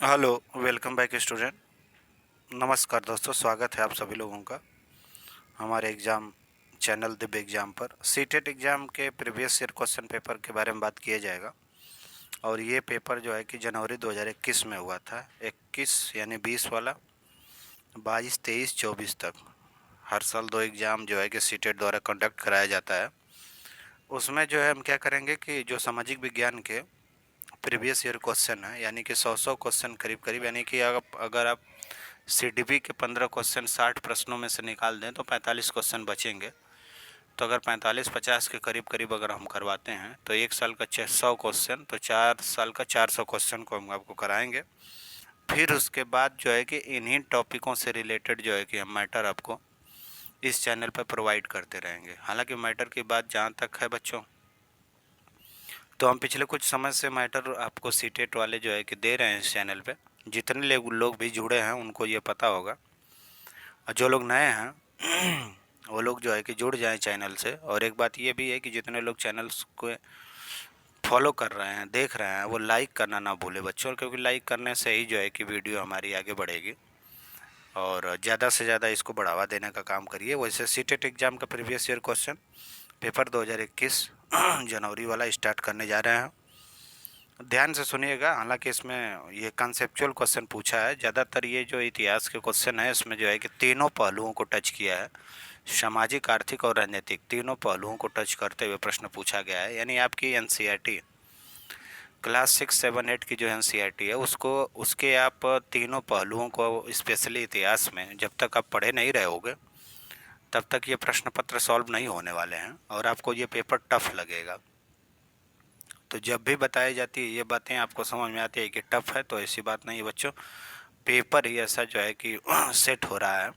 Hello, welcome back student. नमस्कार दोस्तों, स्वागत है आप सभी लोगों का हमारे एग्ज़ाम चैनल दिव्य एग्ज़ाम पर। सीटेट एग्ज़ाम के प्रीवियस ईयर क्वेश्चन पेपर के बारे में बात किया जाएगा। और ये पेपर जो है कि जनवरी 2021 में हुआ था। 21 यानी 20 वाला, 22, 23, 24 तक हर साल 2 एग्ज़ाम जो है कि सीटेट द्वारा कंडक्ट कराया जाता है। उसमें जो है हम क्या करेंगे कि जो सामाजिक विज्ञान के प्रीवियस ईयर क्वेश्चन है, यानी कि 100 क्वेश्चन करीब करीब, यानी कि अगर आप सीडीपी के 15 क्वेश्चन 60 प्रश्नों में से निकाल दें तो 45 क्वेश्चन बचेंगे। तो अगर 45-50 के करीब करीब अगर हम करवाते हैं तो एक साल का 600 क्वेश्चन, तो 4 साल का 400 क्वेश्चन को हम आपको कराएंगे। फिर उसके बाद जो है कि इन्हीं टॉपिकों से रिलेटेड जो है कि हम मैटर आपको इस चैनल पर प्रोवाइड करते रहेंगे। हालांकि मैटर की बात जहाँ तक है बच्चों, तो हम पिछले कुछ समय से मैटर आपको सीटेट वाले जो है कि दे रहे हैं इस चैनल पे। जितने लोग भी जुड़े हैं उनको ये पता होगा, और जो लोग नए हैं वो लोग जो है कि जुड़ जाएं चैनल से। और एक बात ये भी है कि जितने लोग चैनल्स को फॉलो कर रहे हैं, देख रहे हैं, वो लाइक करना ना भूले बच्चों, क्योंकि लाइक करने से ही जो है कि वीडियो हमारी आगे बढ़ेगी। और ज़्यादा से ज़्यादा इसको बढ़ावा देने का काम करिए। वैसे सीटेट एग्ज़ाम का प्रीवियस ईयर क्वेश्चन पेपर 2021 जनवरी वाला स्टार्ट करने जा रहे हैं। ध्यान से सुनिएगा। हालांकि इसमें ये कंसेप्चुअल क्वेश्चन पूछा है ज़्यादातर। ये जो इतिहास के क्वेश्चन है इसमें जो है कि तीनों पहलुओं को टच किया है, सामाजिक, आर्थिक और राजनीतिक, तीनों पहलुओं को टच करते हुए प्रश्न पूछा गया है। यानी आपकी एनसीईआरटी क्लास 6, 7, 8 की जो एनसीईआरटी है उसको, उसके आप तीनों पहलुओं को, स्पेशली इतिहास में, जब तक आप पढ़े नहीं रहे होगे तब तक ये प्रश्न पत्र सॉल्व नहीं होने वाले हैं और आपको ये पेपर टफ लगेगा। तो जब भी बताई जाती है ये बातें आपको समझ में आती है कि टफ है, तो ऐसी बात नहीं है बच्चों, पेपर ही ऐसा जो है कि सेट हो रहा है।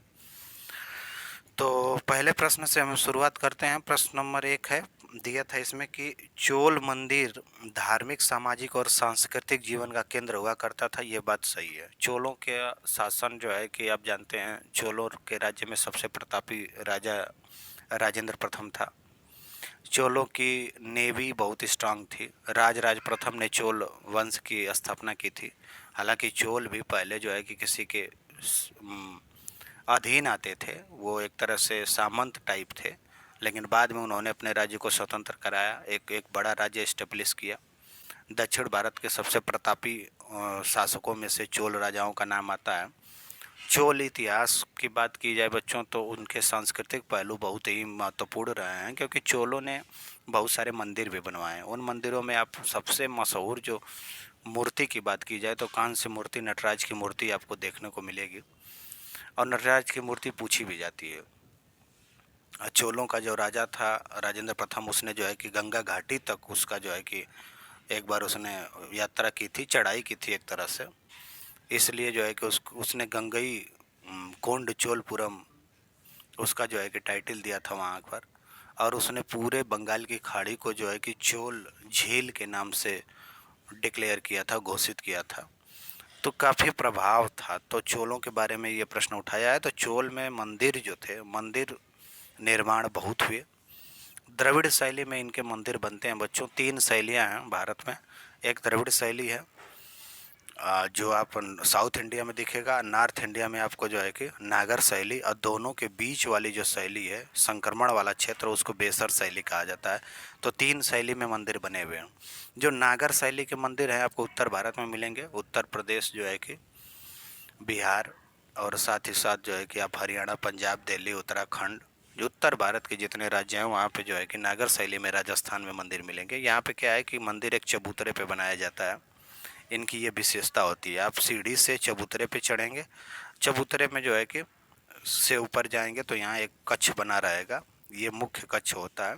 तो पहले प्रश्न से हम शुरुआत करते हैं। प्रश्न नंबर 1 है, दिया था इसमें कि चोल मंदिर धार्मिक, सामाजिक और सांस्कृतिक जीवन का केंद्र हुआ करता था। ये बात सही है। चोलों के शासन जो है कि आप जानते हैं, चोलों के राज्य में सबसे प्रतापी राजा राजेंद्र प्रथम था। चोलों की नेवी बहुत स्ट्रांग थी। राजराज प्रथम ने चोल वंश की स्थापना की थी। हालांकि चोल भी पहले जो है कि किसी के अधीन आते थे, वो एक तरह से सामंत टाइप थे, लेकिन बाद में उन्होंने अपने राज्य को स्वतंत्र कराया, एक एक बड़ा राज्य इस्टेब्लिश किया। दक्षिण भारत के सबसे प्रतापी शासकों में से चोल राजाओं का नाम आता है। चोल इतिहास की बात की जाए बच्चों तो उनके सांस्कृतिक पहलू बहुत ही महत्वपूर्ण रहे हैं, क्योंकि चोलों ने बहुत सारे मंदिर भी बनवाए हैं। उन मंदिरों में आप सबसे मशहूर जो मूर्ति की बात की जाए तो कांस्य मूर्ति, नटराज की मूर्ति आपको देखने को मिलेगी, और नटराज की मूर्ति पूछी भी जाती है। चोलों का जो राजा था राजेंद्र प्रथम, उसने जो है कि गंगा घाटी तक उसका जो है कि एक बार उसने यात्रा की थी, चढ़ाई की थी एक तरह से। इसलिए जो है कि उसने गंगई कोंड चोलपुरम उसका जो है कि टाइटल दिया था वहाँ पर। और उसने पूरे बंगाल की खाड़ी को जो है कि चोल झील के नाम से डिक्लेयर किया था, घोषित किया था। तो काफ़ी प्रभाव था। तो चोलों के बारे में ये प्रश्न उठाया है। तो चोल में मंदिर जो थे, मंदिर निर्माण बहुत हुए। द्रविड़ शैली में इनके मंदिर बनते हैं बच्चों। 3 शैलियाँ हैं भारत में। एक द्रविड़ शैली है जो आप साउथ इंडिया में दिखेगा, नॉर्थ इंडिया में आपको जो है कि नागर शैली, और दोनों के बीच वाली जो शैली है, संक्रमण वाला क्षेत्र, उसको बेसर शैली कहा जाता है। तो 3 शैली में मंदिर बने हुए हैं। जो नागर शैली के मंदिर हैं आपको उत्तर भारत में मिलेंगे, उत्तर प्रदेश जो है कि, बिहार, और साथ ही साथ जो है कि आप हरियाणा, पंजाब, दिल्ली, उत्तराखंड, जो उत्तर भारत के जितने राज्य हैं वहाँ पे जो है कि नागर शैली में, राजस्थान में मंदिर मिलेंगे। यहाँ पे क्या है कि मंदिर एक चबूतरे पे बनाया जाता है। इनकी ये विशेषता होती है। आप सीढ़ी से चबूतरे पे चढ़ेंगे, चबूतरे में जो है कि से ऊपर जाएंगे तो यहाँ एक कक्ष बना रहेगा, ये मुख्य कक्ष होता है।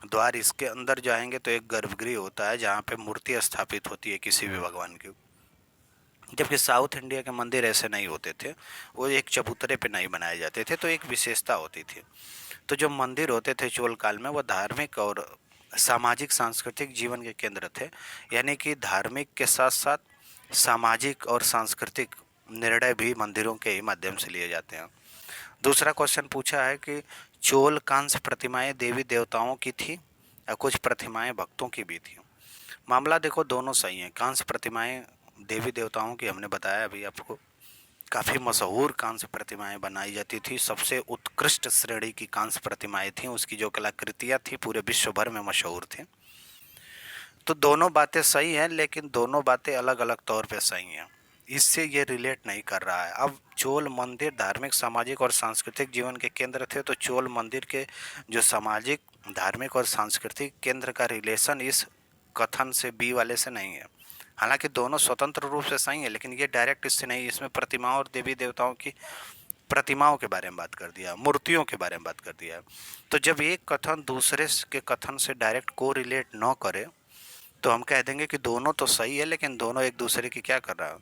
द्वार इसके अंदर जाएंगे तो एक गर्भगृह होता है जहाँ पे मूर्ति स्थापित होती है किसी भी भगवान की। जबकि साउथ इंडिया के मंदिर ऐसे नहीं होते थे, वो एक चबूतरे पे नहीं बनाए जाते थे, तो एक विशेषता होती थी। तो जो मंदिर होते थे चोल काल में, वो धार्मिक और सामाजिक सांस्कृतिक जीवन के केंद्र थे। यानी कि धार्मिक के साथ साथ सामाजिक और सांस्कृतिक निर्णय भी मंदिरों के ही माध्यम से लिए जाते हैं। दूसरा क्वेश्चन पूछा है कि चोल कांस्य प्रतिमाएं देवी देवताओं की थी या कुछ प्रतिमाएं भक्तों की भी थी। मामला देखो दोनों सही हैं। कांस्य प्रतिमाएं देवी देवताओं की हमने बताया अभी आपको, काफ़ी मशहूर कांस्य प्रतिमाएं बनाई जाती थी। सबसे उत्कृष्ट श्रेणी की कांस्य प्रतिमाएं थीं, उसकी जो कलाकृतियाँ थी पूरे विश्व भर में मशहूर थी। तो दोनों बातें सही हैं, लेकिन दोनों बातें अलग अलग तौर पे सही हैं। इससे ये रिलेट नहीं कर रहा है। अब चोल मंदिर धार्मिक, सामाजिक और सांस्कृतिक जीवन के केंद्र थे, तो चोल मंदिर के जो सामाजिक, धार्मिक और सांस्कृतिक केंद्र का रिलेशन इस कथन से, बी वाले से नहीं है। हालांकि दोनों स्वतंत्र रूप से सही है, लेकिन ये डायरेक्ट इससे नहीं। इसमें प्रतिमाओं और देवी देवताओं की प्रतिमाओं के बारे में बात कर दिया, मूर्तियों के बारे में बात कर दिया। तो जब एक कथन दूसरे के कथन से डायरेक्ट को रिलेट न करे, तो हम कह देंगे कि दोनों तो सही है, लेकिन दोनों एक दूसरे की क्या कर रहा है,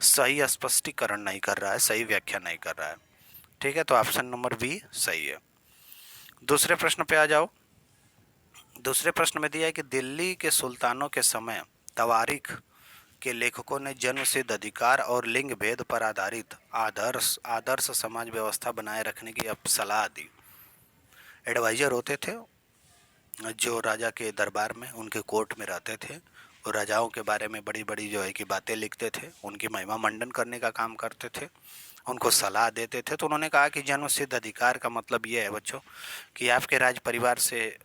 सही स्पष्टीकरण नहीं कर रहा है, सही व्याख्या नहीं कर रहा है। ठीक है, तो ऑप्शन नंबर बी सही है। दूसरे प्रश्न पे आ जाओ। दूसरे प्रश्न में दिया है कि दिल्ली के सुल्तानों के समय तवारीख के लेखकों ने जन्म सिद्ध अधिकार और लिंग भेद पर आधारित आदर्श समाज व्यवस्था बनाए रखने की अब सलाह दी। एडवाइजर होते थे जो राजा के दरबार में, उनके कोर्ट में रहते थे, और राजाओं के बारे में बड़ी बड़ी जो है कि बातें लिखते थे, उनकी महिमा मंडन करने का काम करते थे, उनको सलाह देते थे। तो उन्होंने कहा कि जन्म सिद्ध अधिकार का मतलब ये है बच्चों कि आपके राज परिवार से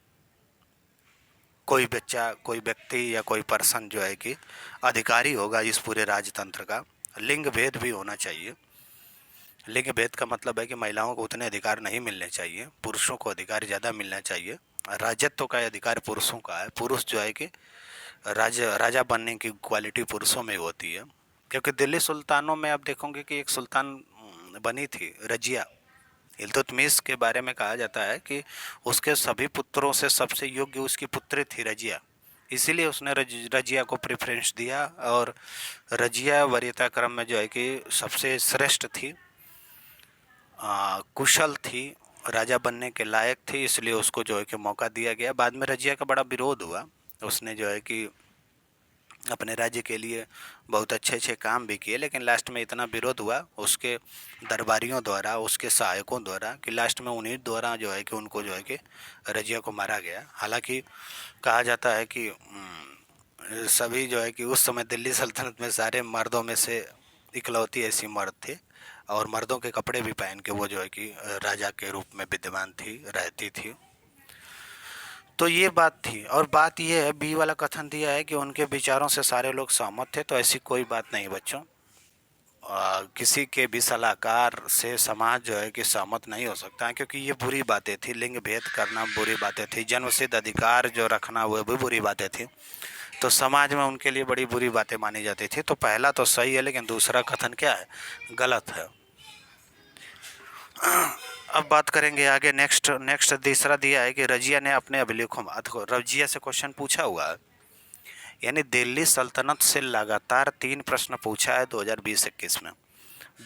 कोई बच्चा, कोई व्यक्ति या कोई पर्सन जो है कि अधिकारी होगा इस पूरे राजतंत्र का। लिंग भेद भी होना चाहिए। लिंग भेद का मतलब है कि महिलाओं को उतने अधिकार नहीं मिलने चाहिए, पुरुषों को अधिकार ज़्यादा मिलना चाहिए। राजत्व का अधिकार पुरुषों का है। पुरुष जो है कि राजा बनने की क्वालिटी पुरुषों में होती है। क्योंकि दिल्ली सुल्तानों में आप देखोगे कि एक सुल्तान बनी थी रजिया। इल्तुतमिश के बारे में कहा जाता है कि उसके सभी पुत्रों से सबसे योग्य उसकी पुत्री थी रजिया, इसीलिए उसने रजिया को प्रेफरेंस दिया। और रजिया वरीयता क्रम में जो है कि सबसे श्रेष्ठ थी, कुशल थी, राजा बनने के लायक थी, इसलिए उसको जो है कि मौका दिया गया। बाद में रजिया का बड़ा विरोध हुआ, उसने जो है कि अपने राज्य के लिए बहुत अच्छे अच्छे काम भी किए, लेकिन लास्ट में इतना विरोध हुआ उसके दरबारियों द्वारा, उसके सहायकों द्वारा, कि लास्ट में उन्हीं द्वारा जो है कि उनको जो है कि रजिया को मारा गया। हालांकि कहा जाता है कि सभी जो है कि उस समय दिल्ली सल्तनत में सारे मर्दों में से इकलौती ऐसी मर्द थे, और मर्दों के कपड़े भी पहन के वो जो है कि राजा के रूप में विद्यमान थी, रहती थी। तो ये बात थी। और बात ये है, बी वाला कथन दिया है कि उनके विचारों से सारे लोग सहमत थे, तो ऐसी कोई बात नहीं बच्चों। किसी के भी सलाहकार से समाज जो है कि सहमत नहीं हो सकता है, क्योंकि ये बुरी बातें थी। लिंग भेद करना बुरी बातें थी, जन्मसिद्ध अधिकार जो रखना वो भी बुरी बातें थी, तो समाज में उनके लिए बड़ी बुरी बातें मानी जाती थी। तो पहला तो सही है, लेकिन दूसरा कथन क्या है, गलत है। अब बात करेंगे आगे। नेक्स्ट तीसरा दिया है कि रजिया ने अपने अभिलेखों में, रजिया से क्वेश्चन पूछा हुआ है, यानी दिल्ली सल्तनत से लगातार 3 प्रश्न पूछा है 2020-21 में।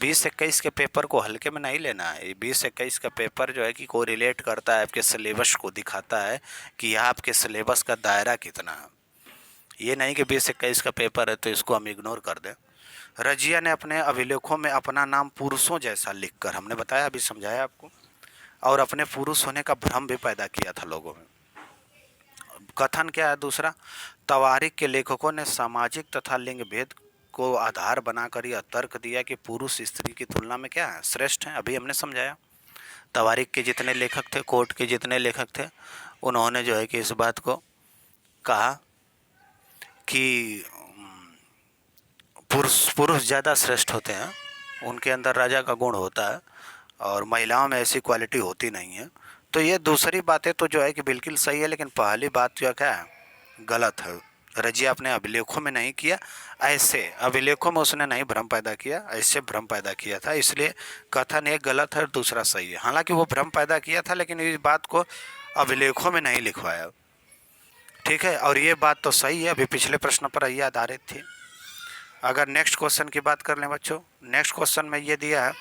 20-21 के पेपर को हल्के में नहीं लेना है। 20-21 का पेपर जो है कि को रिलेट करता है, आपके सिलेबस को दिखाता है कि आपके सिलेबस का दायरा कितना है। ये नहीं कि 20-21 का पेपर है तो इसको हम इग्नोर कर दें। रजिया ने अपने अभिलेखों में अपना नाम पुरुषों जैसा लिखकर, हमने बताया, अभी समझाया आपको, और अपने पुरुष होने का भ्रम भी पैदा किया था लोगों में। कथन क्या है दूसरा, तवारीख के लेखकों ने सामाजिक तथा लिंग भेद को आधार बनाकर यह तर्क दिया कि पुरुष स्त्री की तुलना में क्या है, श्रेष्ठ हैं। अभी हमने समझाया, तवारीख के जितने लेखक थे, कोर्ट के जितने लेखक थे, उन्होंने जो है कि इस बात को कहा कि पुरुष ज़्यादा श्रेष्ठ होते हैं, उनके अंदर राजा का गुण होता है, और महिलाओं में ऐसी क्वालिटी होती नहीं है। तो ये दूसरी बातें तो जो है कि बिल्कुल सही है, लेकिन पहली बात जो क्या है, गलत है। रजिया अपने अभिलेखों में नहीं किया, ऐसे अभिलेखों में उसने नहीं भ्रम पैदा किया, ऐसे भ्रम पैदा किया था, इसलिए कथन एक गलत है और दूसरा सही है। हालांकि वो भ्रम पैदा किया था, लेकिन इस बात को अभिलेखों में नहीं लिखवाया। ठीक है, और ये बात तो सही है, अभी पिछले प्रश्न पर ये आधारित थी। अगर नेक्स्ट क्वेश्चन की बात कर लें बच्चों, नेक्स्ट क्वेश्चन में ये दिया है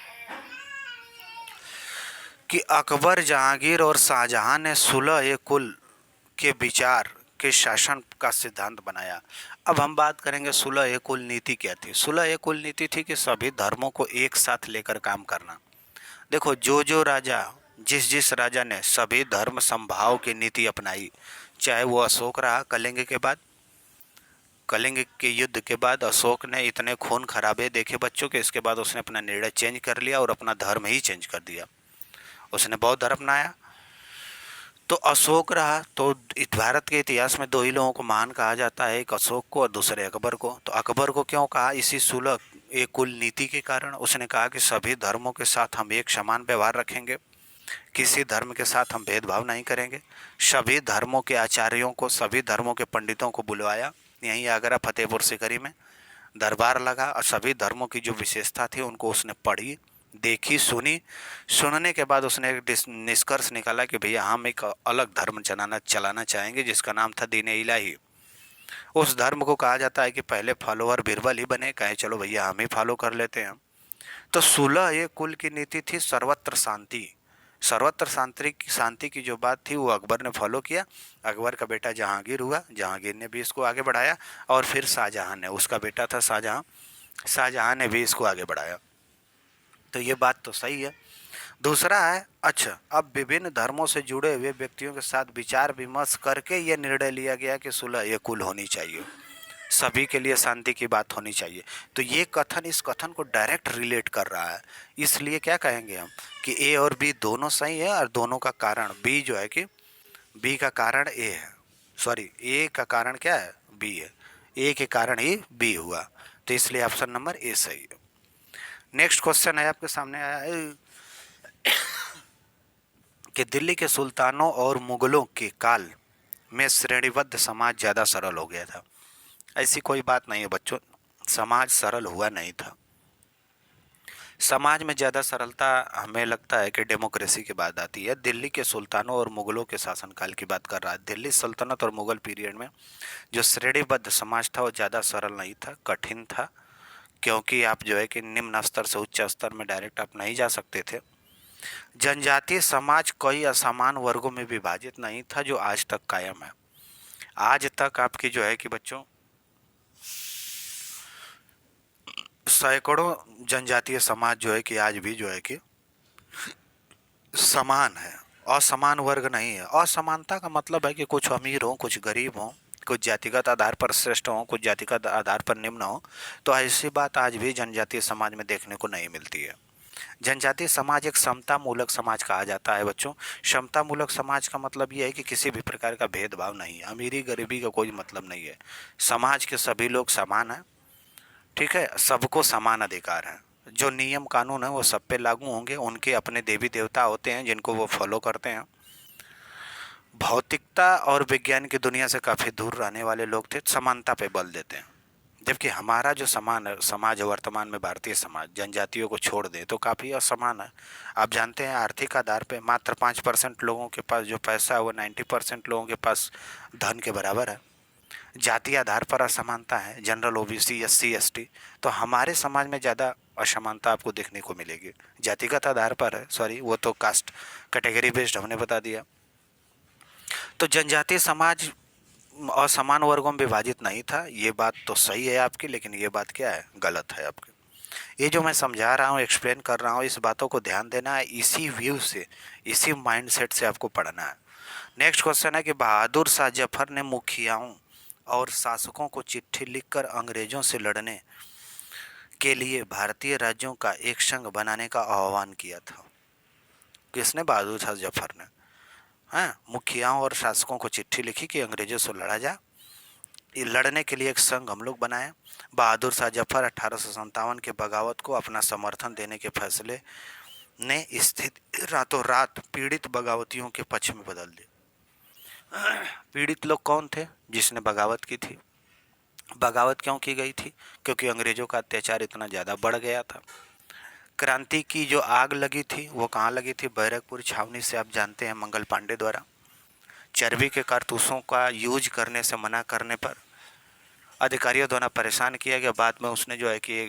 कि अकबर, जहांगीर और शाहजहां ने सुलह-ए-कुल के विचार के शासन का सिद्धांत बनाया। अब हम बात करेंगे सुलह-ए-कुल नीति क्या थी। सुलह-ए-कुल नीति थी कि सभी धर्मों को एक साथ लेकर काम करना। देखो, जो राजा, जिस राजा ने सभी धर्म समभाव की नीति अपनाई, चाहे वो अशोक रहा कलिंग के बाद, कलिंग के युद्ध के बाद अशोक ने इतने खून खराबे देखे बच्चों के, इसके बाद उसने अपना निर्णय चेंज कर लिया और अपना धर्म ही चेंज कर दिया। उसने बौद्ध धर्म अपनाया। तो अशोक रहा। तो भारत के इतिहास में दो ही लोगों को महान कहा जाता है, एक अशोक को और दूसरे अकबर को। तो अकबर को क्यों कहा? इसी सुलह एक कुल नीति के कारण। उसने कहा कि सभी धर्मों के साथ हम एक समान व्यवहार रखेंगे, किसी धर्म के साथ हम भेदभाव नहीं करेंगे। सभी धर्मों के आचार्यों को, सभी धर्मों के पंडितों को बुलवाया, यहीं आगरा फतेहपुर सिकरी में दरबार लगा और सभी धर्मों की जो विशेषता थी उनको उसने पढ़ी, देखी, सुनी। सुनने के बाद उसने एक निष्कर्ष निकाला कि भैया हम एक अलग धर्म चलाना चाहेंगे जिसका नाम था दीन इलाही। उस धर्म को कहा जाता है कि पहले फॉलोअर बीरबल ही बने, कहे चलो भैया हम ही फॉलो कर लेते हैं। तो सुलह ये कुल की नीति थी, सर्वत्र शांति। सर्वत्र शांति की जो बात थी वो अकबर ने फॉलो किया। अकबर का बेटा जहांगीर हुआ, जहांगीर ने भी इसको आगे बढ़ाया, और फिर शाहजहां ने, उसका बेटा था शाहजहां, शाहजहां ने भी इसको आगे बढ़ाया। तो ये बात तो सही है। दूसरा है, अच्छा अब विभिन्न धर्मों से जुड़े हुए व्यक्तियों के साथ विचार विमर्श करके ये निर्णय लिया गया कि सुलह ये कुल होनी चाहिए, सभी के लिए शांति की बात होनी चाहिए। तो ये कथन इस कथन को डायरेक्ट रिलेट कर रहा है। इसलिए क्या कहेंगे हम कि ए और बी दोनों सही है, और दोनों का कारण बी जो है कि बी का कारण ए है, सॉरी ए का कारण क्या है? बी है, ए के कारण ही बी हुआ। तो इसलिए ऑप्शन नंबर ए सही है। नेक्स्ट क्वेश्चन है आपके सामने आया है कि दिल्ली के सुल्तानों और मुगलों के काल में श्रेणीबद्ध समाज ज़्यादा सरल हो गया था। ऐसी कोई बात नहीं है बच्चों, समाज सरल हुआ नहीं था। समाज में ज़्यादा सरलता हमें लगता है कि डेमोक्रेसी के बाद आती है। दिल्ली के सुल्तानों और मुगलों के शासनकाल की बात कर रहा है। दिल्ली सल्तनत और मुगल पीरियड में जो श्रेणीबद्ध समाज था वो ज़्यादा सरल नहीं था, कठिन था, क्योंकि आप जो है कि निम्न स्तर से उच्च स्तर में डायरेक्ट आप नहीं जा सकते थे। जनजातीय समाज कई असमान वर्गों में विभाजित नहीं था, जो आज तक कायम है। आज तक आपकी जो है कि बच्चों सैकड़ों जनजातीय समाज जो है कि आज भी जो है कि समान है, असमान वर्ग नहीं है। असमानता का मतलब है कि कुछ अमीर हो, कुछ गरीब हो, कुछ जातिगत आधार पर श्रेष्ठ हो, कुछ जातिगत आधार पर निम्न हो। तो ऐसी बात आज भी जनजातीय समाज में देखने को नहीं मिलती है। जनजातीय समाज एक समता मूलक समाज कहा जाता है बच्चों। समता मूलक समाज का मतलब ये है कि किसी भी प्रकार का भेदभाव नहीं है, अमीरी गरीबी का कोई मतलब नहीं है। समाज के सभी लोग समान हैं, ठीक है, सबको समान अधिकार है। जो नियम कानून है वो सब पे लागू होंगे। उनके अपने देवी देवता होते हैं जिनको वो फॉलो करते हैं। भौतिकता और विज्ञान की दुनिया से काफ़ी दूर रहने वाले लोग थे, समानता पे बल देते हैं। जबकि हमारा जो समाज है वर्तमान में, भारतीय समाज जनजातियों को छोड़ दे तो काफ़ी असमान है। आप जानते हैं आर्थिक आधार पे मात्र 5% लोगों के पास जो पैसा है वो 90% लोगों के पास धन के बराबर है। जाति आधार पर असमानता है, जनरल ओबीसी एससी एसटी। तो हमारे समाज में ज़्यादा असमानता आपको देखने को मिलेगी। जातिगत आधार पर है, सॉरी वो तो कास्ट कैटेगरी बेस्ड हमने बता दिया। तो जनजातीय समाज असमान वर्गों में विभाजित नहीं था, ये बात तो सही है आपकी, लेकिन ये बात क्या है? गलत है आपकी। ये जो मैं समझा रहा हूँ, एक्सप्लेन कर रहा हूँ, इस बातों को ध्यान देना है, इसी व्यू से, इसी माइंडसेट से आपको पढ़ना है। नेक्स्ट क्वेश्चन है कि बहादुर शाह जफर ने मुखियाओं और शासकों को चिट्ठी लिखकर अंग्रेजों से लड़ने के लिए भारतीय राज्यों का एक संघ बनाने का आह्वान किया था। किसने? बहादुर शाह जफर ने। हाँ, मुखियाओं और शासकों को चिट्ठी लिखी कि अंग्रेजों से लड़ा जा, लड़ने के लिए एक संघ हम लोग बनाए। बहादुर शाह जफर 1857 के बगावत को अपना समर्थन देने के फैसले ने स्थिति रातों रात पीड़ित बगावतियों के पक्ष में बदल दी। पीड़ित लोग कौन थे? जिसने बगावत की थी। बगावत क्यों की गई थी? क्योंकि अंग्रेजों का अत्याचार इतना ज़्यादा बढ़ गया था। क्रांति की जो आग लगी थी वो कहाँ लगी थी? बैरकपुर छावनी से, आप जानते हैं, मंगल पांडे द्वारा चर्बी के कारतूसों का यूज करने से मना करने पर अधिकारियों द्वारा परेशान किया गया। बाद में उसने जो है कि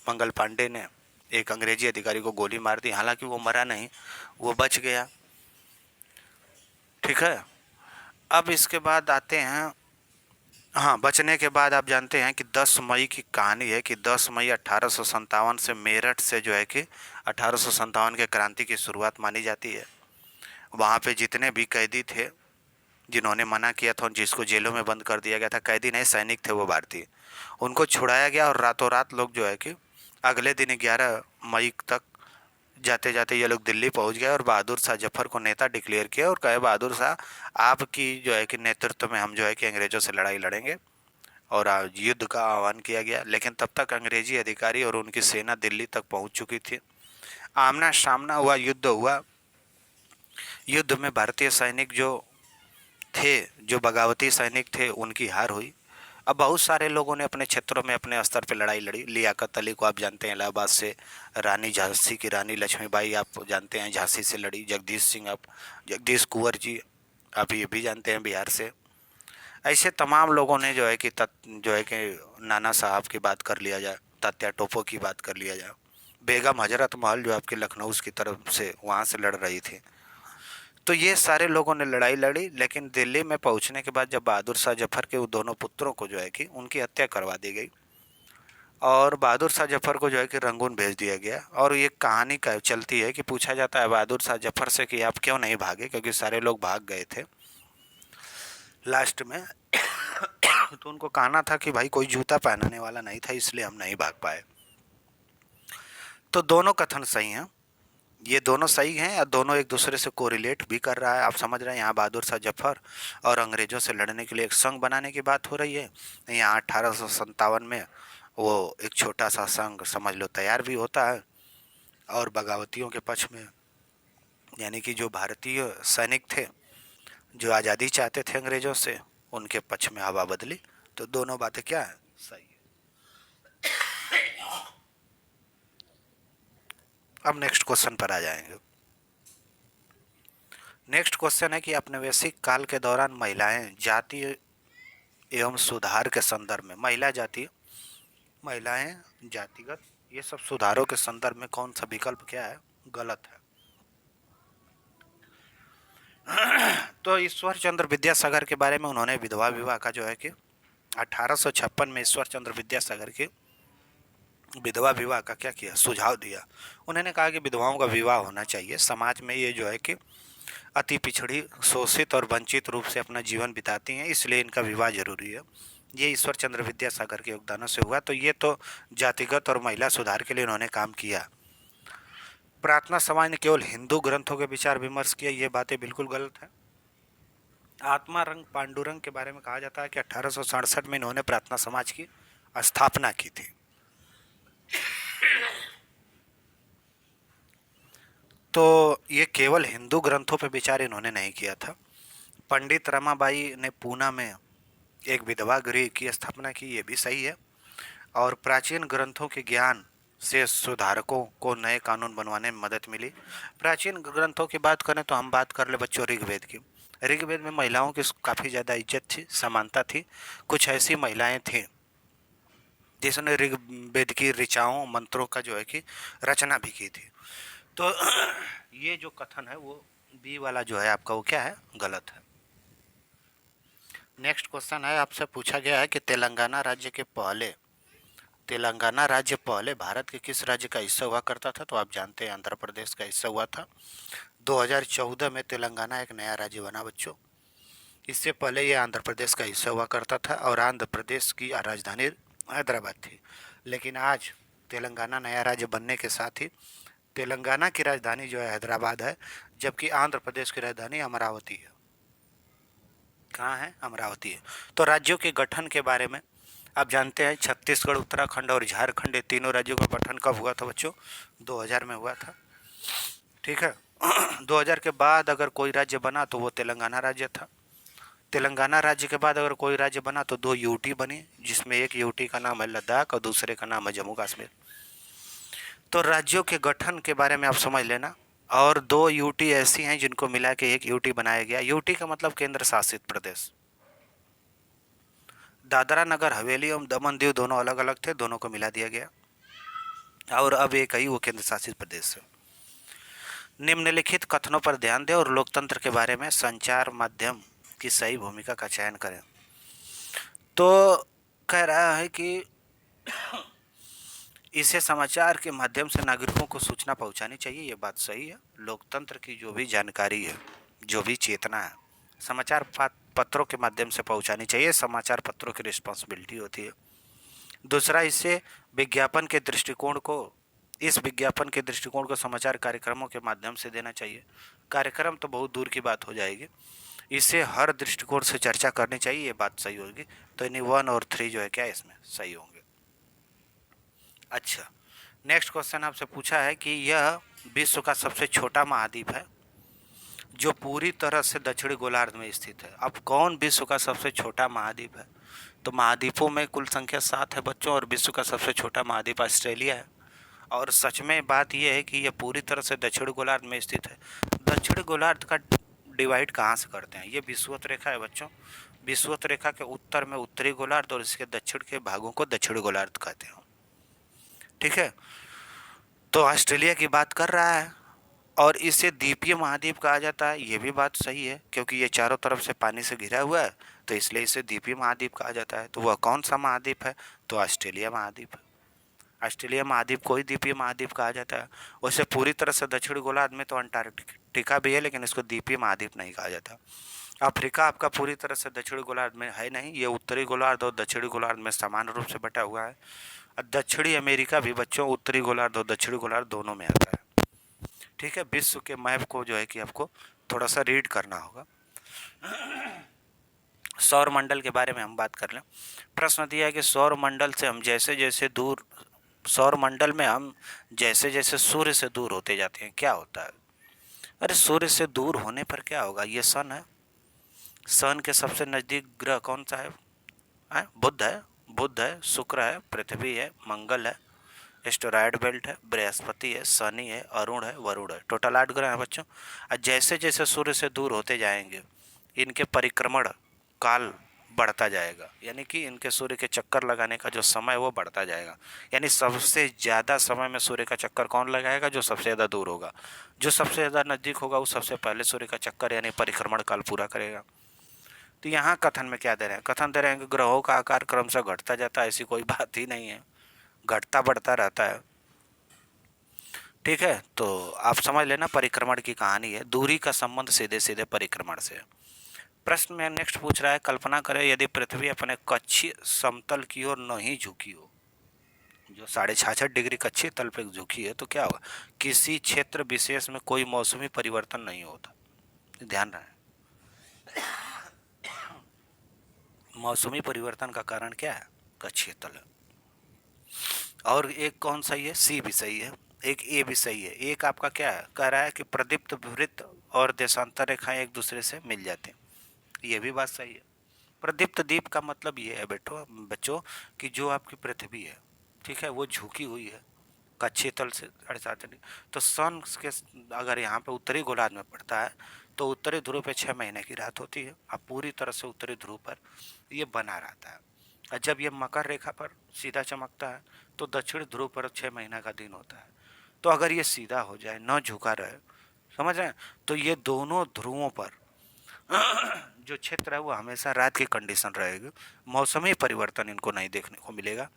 मंगल पांडे ने एक अंग्रेजी अधिकारी को गोली मार दी, हालांकि वो मरा नहीं, वो बच गया, ठीक है। अब इसके बाद आते हैं, हाँ, बचने के बाद आप जानते हैं कि 10 मई की कहानी है कि 10 मई 1857 से मेरठ से जो है कि 1857 के क्रांति की शुरुआत मानी जाती है। वहाँ पे जितने भी कैदी थे जिन्होंने मना किया था, जिसको जेलों में बंद कर दिया गया था, कैदी नहीं सैनिक थे वो भारतीय, उनको छुड़ाया गया और रातों रात लोग जो है कि अगले दिन 11 मई तक जाते जाते ये लोग दिल्ली पहुंच गए और बहादुर शाह जफर को नेता डिक्लेयर किया और कहे बहादुर शाह आपकी जो है कि नेतृत्व में हम जो है कि अंग्रेजों से लड़ाई लड़ेंगे, और युद्ध का आह्वान किया गया। लेकिन तब तक अंग्रेजी अधिकारी और उनकी सेना दिल्ली तक पहुंच चुकी थी। आमना सामना हुआ, युद्ध हुआ। युद्ध में भारतीय सैनिक जो थे, जो बगावती सैनिक थे, उनकी हार हुई। अब बहुत सारे लोगों ने अपने क्षेत्रों में अपने स्तर पर लड़ाई लड़ी। लियाकत अली को आप जानते हैं, इलाहाबाद से। रानी झांसी की रानी लक्ष्मीबाई आप जानते हैं, झांसी से लड़ी। जगदीश सिंह, आप जगदीश कुंवर जी आप ये भी जानते हैं, बिहार से। ऐसे तमाम लोगों ने जो है कि जो है कि नाना साहब की बात कर लिया जाए, तात्या टोपो की बात कर लिया जाए, बेगम हजरत महल जो आपके लखनऊ की तरफ से वहाँ से लड़ रही थी। तो ये सारे लोगों ने लड़ाई लड़ी। लेकिन दिल्ली में पहुंचने के बाद जब बहादुर शाह जफर के दोनों पुत्रों को जो है कि उनकी हत्या करवा दी गई और बहादुर शाह जफर को जो है कि रंगून भेज दिया गया। और ये कहानी का चलती है कि पूछा जाता है बहादुर शाह जफर से कि आप क्यों नहीं भागे, क्योंकि सारे लोग भाग गए थे लास्ट में। तो उनको कहना था कि भाई कोई जूता पहनाने वाला नहीं था, इसलिए हम नहीं भाग पाए। तो दोनों कथन सही हैं, ये दोनों सही हैं, और दोनों एक दूसरे से कोरिलेट भी कर रहा है। आप समझ रहे हैं, यहाँ बहादुर शाह जफर और अंग्रेज़ों से लड़ने के लिए एक संघ बनाने की बात हो रही है। यहाँ 1857 में वो एक छोटा सा संघ समझ लो तैयार भी होता है, और बगावतियों के पक्ष में, यानी कि जो भारतीय सैनिक थे जो आज़ादी चाहते थे अंग्रेज़ों से, उनके पक्ष में हवा बदली। तो दोनों बातें क्या है, सही है। अब नेक्स्ट क्वेश्चन पर आ जाएंगे। नेक्स्ट क्वेश्चन है कि औपनिवेशिक काल के दौरान महिलाएं जाति एवं सुधार के संदर्भ में, महिलाएं जातिगत ये सब सुधारों के संदर्भ में कौन सा विकल्प क्या है, गलत है। तो ईश्वर चंद्र विद्यासागर के बारे में उन्होंने विधवा विवाह का जो है कि 1856 में ईश्वर चंद्र विद्यासागर के विधवा विवाह का क्या किया, सुझाव दिया। उन्होंने कहा कि विधवाओं का विवाह होना चाहिए। समाज में ये जो है कि अति पिछड़ी, शोषित और वंचित रूप से अपना जीवन बिताती हैं, इसलिए इनका विवाह जरूरी है। ये ईश्वर चंद्र विद्यासागर के योगदानों से हुआ। तो ये तो जातिगत और महिला सुधार के लिए उन्होंने काम किया। प्रार्थना समाज ने केवल हिंदू ग्रंथों के विचार विमर्श किया, ये बातें बिल्कुल गलत है। आत्मा रंग पांडुरंग के बारे में कहा जाता है कि 1867 में इन्होंने प्रार्थना समाज की स्थापना की थी। तो ये केवल हिंदू ग्रंथों पर विचार इन्होंने नहीं किया था। पंडित रमाबाई ने पूना में एक विधवा गृह की स्थापना की, ये भी सही है। और प्राचीन ग्रंथों के ज्ञान से सुधारकों को नए कानून बनवाने में मदद मिली। प्राचीन ग्रंथों की बात करें तो हम बात कर ले बच्चों ऋग्वेद की। ऋग्वेद में महिलाओं की काफ़ी ज़्यादा इज्जत थी, समानता थी। कुछ ऐसी महिलाएं थीं जिसने ऋग्वेद की ऋचाओं मंत्रों का जो है कि रचना भी की थी। तो ये जो कथन है वो बी वाला जो है आपका वो क्या है, गलत है। नेक्स्ट क्वेश्चन है, आपसे पूछा गया है कि तेलंगाना राज्य पहले भारत के किस राज्य का हिस्सा हुआ करता था। तो आप जानते हैं आंध्र प्रदेश का हिस्सा हुआ था। 2014 में तेलंगाना एक नया राज्य बना बच्चों। इससे पहले ये आंध्र प्रदेश का हिस्सा हुआ करता था और आंध्र प्रदेश की राजधानी हैदराबाद थी। लेकिन आज तेलंगाना नया राज्य बनने के साथ ही तेलंगाना की राजधानी जो है हैदराबाद है, जबकि आंध्र प्रदेश की राजधानी अमरावती है। कहाँ है, अमरावती है। तो राज्यों के गठन के बारे में आप जानते हैं, छत्तीसगढ़, उत्तराखंड और झारखंड, ये तीनों राज्यों का गठन कब हुआ था बच्चों, 2000 में हुआ था। ठीक है। 2000 के बाद अगर कोई राज्य बना तो वो तेलंगाना राज्य था। तेलंगाना राज्य के बाद अगर कोई राज्य बना तो 2 यूटी बनी, जिसमें एक यूटी का नाम है लद्दाख और दूसरे का नाम है जम्मू कश्मीर। तो राज्यों के गठन के बारे में आप समझ लेना। और 2 यूटी ऐसी हैं जिनको मिला के एक यूटी बनाया गया। यूटी का मतलब केंद्र शासित प्रदेश। दादरा नगर हवेली एवं दमन दीव दोनों अलग अलग थे, दोनों को मिला दिया गया और अब एक ही वो केंद्र शासित प्रदेश है। निम्नलिखित कथनों पर ध्यान दें और लोकतंत्र के बारे में संचार माध्यम की सही भूमिका का चयन करें। तो कह रहा है कि इसे समाचार के माध्यम से नागरिकों को सूचना पहुंचानी चाहिए, ये बात सही है। लोकतंत्र की जो भी जानकारी है, जो भी चेतना है, समाचार पत्रों के माध्यम से पहुंचानी चाहिए, समाचार पत्रों की रिस्पॉन्सिबिलिटी होती है। दूसरा, इससे विज्ञापन के दृष्टिकोण को इस विज्ञापन के दृष्टिकोण को समाचार कार्यक्रमों के माध्यम से देना चाहिए। कार्यक्रम तो बहुत दूर की बात हो जाएगी, इसे हर दृष्टिकोण से चर्चा करनी चाहिए, ये बात सही होगी। तो यानी 1 और 3 जो है क्या इसमें सही होंगे। अच्छा, नेक्स्ट क्वेश्चन आपसे पूछा है कि यह विश्व का सबसे छोटा महाद्वीप है जो पूरी तरह से दक्षिणी गोलार्ध में स्थित है। अब कौन विश्व का सबसे छोटा महाद्वीप है? तो महाद्वीपों में कुल संख्या 7 है बच्चों, और विश्व का सबसे छोटा महाद्वीप ऑस्ट्रेलिया है। और सच में बात यह है कि यह पूरी तरह से दक्षिणी गोलार्ध में स्थित है। दक्षिणी गोलार्ध का डिवाइड कहाँ से करते हैं? ये विषुवत रेखा है बच्चों। विषुवत रेखा के उत्तर में उत्तरी गोलार्ध और इसके दक्षिण के भागों को दक्षिणी गोलार्ध कहते हैं। ठीक है, तो ऑस्ट्रेलिया की बात कर रहा है और इसे द्वीपीय महाद्वीप कहा जाता है। ये भी बात सही है, क्योंकि ये चारों तरफ से पानी से घिरा हुआ है, तो इसलिए इसे द्वीपीय महाद्वीप कहा जाता है। तो वह कौन सा महाद्वीप है? तो ऑस्ट्रेलिया महाद्वीप है। ऑस्ट्रेलिया महाद्वीप को ही द्वीपीय महाद्वीप कहा जाता है। वैसे पूरी तरह से दक्षिण गोलार्ध में तो अंटार्कटिका भी है, लेकिन इसको द्वीपीय महाद्वीप नहीं कहा जाता। अफ्रीका आपका पूरी तरह से दक्षिणी गोलार्ध में है नहीं, ये उत्तरी गोलार्ध और दक्षिणी गोलार्ध में समान रूप से बटा हुआ है। दक्षिणी अमेरिका भी बच्चों उत्तरी गोलार्ध और दक्षिणी गोलार्ध दोनों में आता है। ठीक है, विश्व के मैप को जो है कि आपको थोड़ा सा रीड करना होगा। सौर मंडल के बारे में हम बात कर लें। प्रश्न दिया है कि सौर मंडल में हम जैसे जैसे सूर्य से दूर होते जाते हैं क्या होता है? अरे सूर्य से दूर होने पर क्या होगा? ये सन है। सन के सबसे नज़दीक ग्रह कौन सा है? बुध है, शुक्र है, पृथ्वी है, मंगल है, एस्टेरॉयड बेल्ट है, बृहस्पति है, शनि है, अरुण है, वरुण है। टोटल 8 ग्रह हैं बच्चों। और जैसे जैसे सूर्य से दूर होते जाएंगे इनके परिक्रमण काल बढ़ता जाएगा, यानी कि इनके सूर्य के चक्कर लगाने का जो समय वो बढ़ता जाएगा। यानी सबसे ज़्यादा समय में सूर्य का चक्कर कौन लगाएगा? जो सबसे ज़्यादा दूर होगा। जो सबसे ज़्यादा नज़दीक होगा वो सबसे पहले सूर्य का चक्कर यानी परिक्रमण काल पूरा करेगा। तो यहाँ कथन में क्या दे रहे हैं? कथन दे रहे हैं कि ग्रहों का आकार क्रमशः घटता जाता है, ऐसी कोई बात ही नहीं है, घटता बढ़ता रहता है। ठीक है, तो आप समझ लेना परिक्रमण की कहानी है, दूरी का संबंध सीधे सीधे परिक्रमण से। प्रश्न में नेक्स्ट पूछ रहा है, कल्पना करें यदि पृथ्वी अपने कक्षीय समतल की ओर नहीं झुकी हो, जो 66.5 डिग्री कक्षीय तल पे झुकी है, तो क्या होगा? किसी क्षेत्र विशेष में कोई मौसमी परिवर्तन नहीं होता। ध्यान रहे, मौसमी परिवर्तन का कारण क्या है? कक्षीय तल है। और एक कौन सही है? सी भी सही है, एक ए भी सही है। एक आपका क्या है? कह रहा है कि प्रदीप्त वृत्त और देशांतर रेखाएं एक दूसरे से मिल जाती हैं, ये भी बात सही है। प्रदीप्त दीप का मतलब ये है बच्चों कि जो आपकी पृथ्वी है, ठीक है, वो झुकी हुई है कक्षीय तल से 7.5 तो सन के अगर यहाँ पे उत्तरी गोलार्ध में पड़ता है तो उत्तरी ध्रुव पे 6 महीने की रात होती है। अब पूरी तरह से उत्तरी ध्रुव पर ये बना रहता है, और जब ये मकर रेखा पर सीधा चमकता है तो दक्षिण ध्रुव पर 6 महीना का दिन होता है। तो अगर ये सीधा हो जाए, न झुका रहे, समझ रहे हैं, तो ये दोनों ध्रुवों पर जो क्षेत्र है वो हमेशा रात की कंडीशन रहेगी। मौसमी परिवर्तन इनको नहीं देखने को मिलेगा,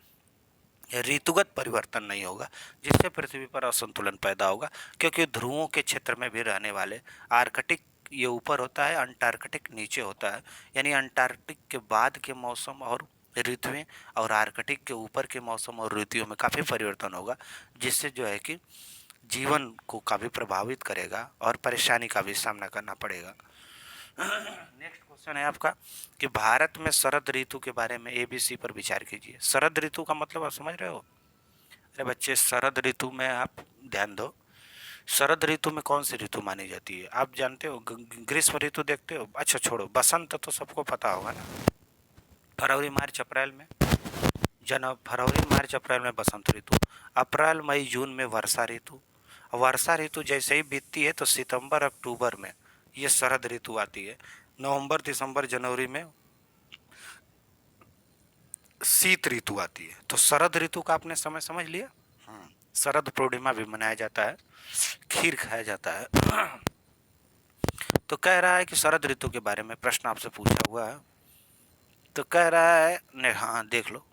ऋतुगत परिवर्तन नहीं होगा, जिससे पृथ्वी पर असंतुलन पैदा होगा। क्योंकि ध्रुवों के क्षेत्र में भी रहने वाले आर्कटिक ये ऊपर होता है, अंटार्कटिक नीचे होता है। यानी अंटार्कटिक के बाद के मौसम और ऋतुएं और आर्कटिक के ऊपर के मौसम और ऋतुओं में काफ़ी परिवर्तन होगा, जिससे जो है कि जीवन को काफ़ी प्रभावित करेगा और परेशानी का भी सामना करना पड़ेगा। नेक्स्ट क्वेश्चन है आपका कि भारत में शरद ऋतु के बारे में ABC पर विचार कीजिए। शरद ऋतु का मतलब आप समझ रहे हो? अरे बच्चे, शरद ऋतु में आप ध्यान दो, शरद ऋतु में कौन सी ऋतु मानी जाती है? आप जानते हो? ग्रीष्म ऋतु देखते हो? अच्छा छोड़ो, बसंत तो सबको पता होगा ना। फरवरी मार्च अप्रैल में फरवरी मार्च अप्रैल में बसंत ऋतु, अप्रैल मई जून में वर्षा ऋतु। वर्षा ऋतु जैसे ही बीतती है तो सितंबर अक्टूबर में ये शरद ऋतु आती है। नवंबर दिसंबर जनवरी में शीत ऋतु आती है। तो शरद ऋतु का आपने समय समझ लिया। शरद पूर्णिमा भी मनाया जाता है, खीर खाया जाता है। तो कह रहा है कि शरद ऋतु के बारे में प्रश्न आपसे पूछा हुआ है, तो कह रहा है हाँ देख लो।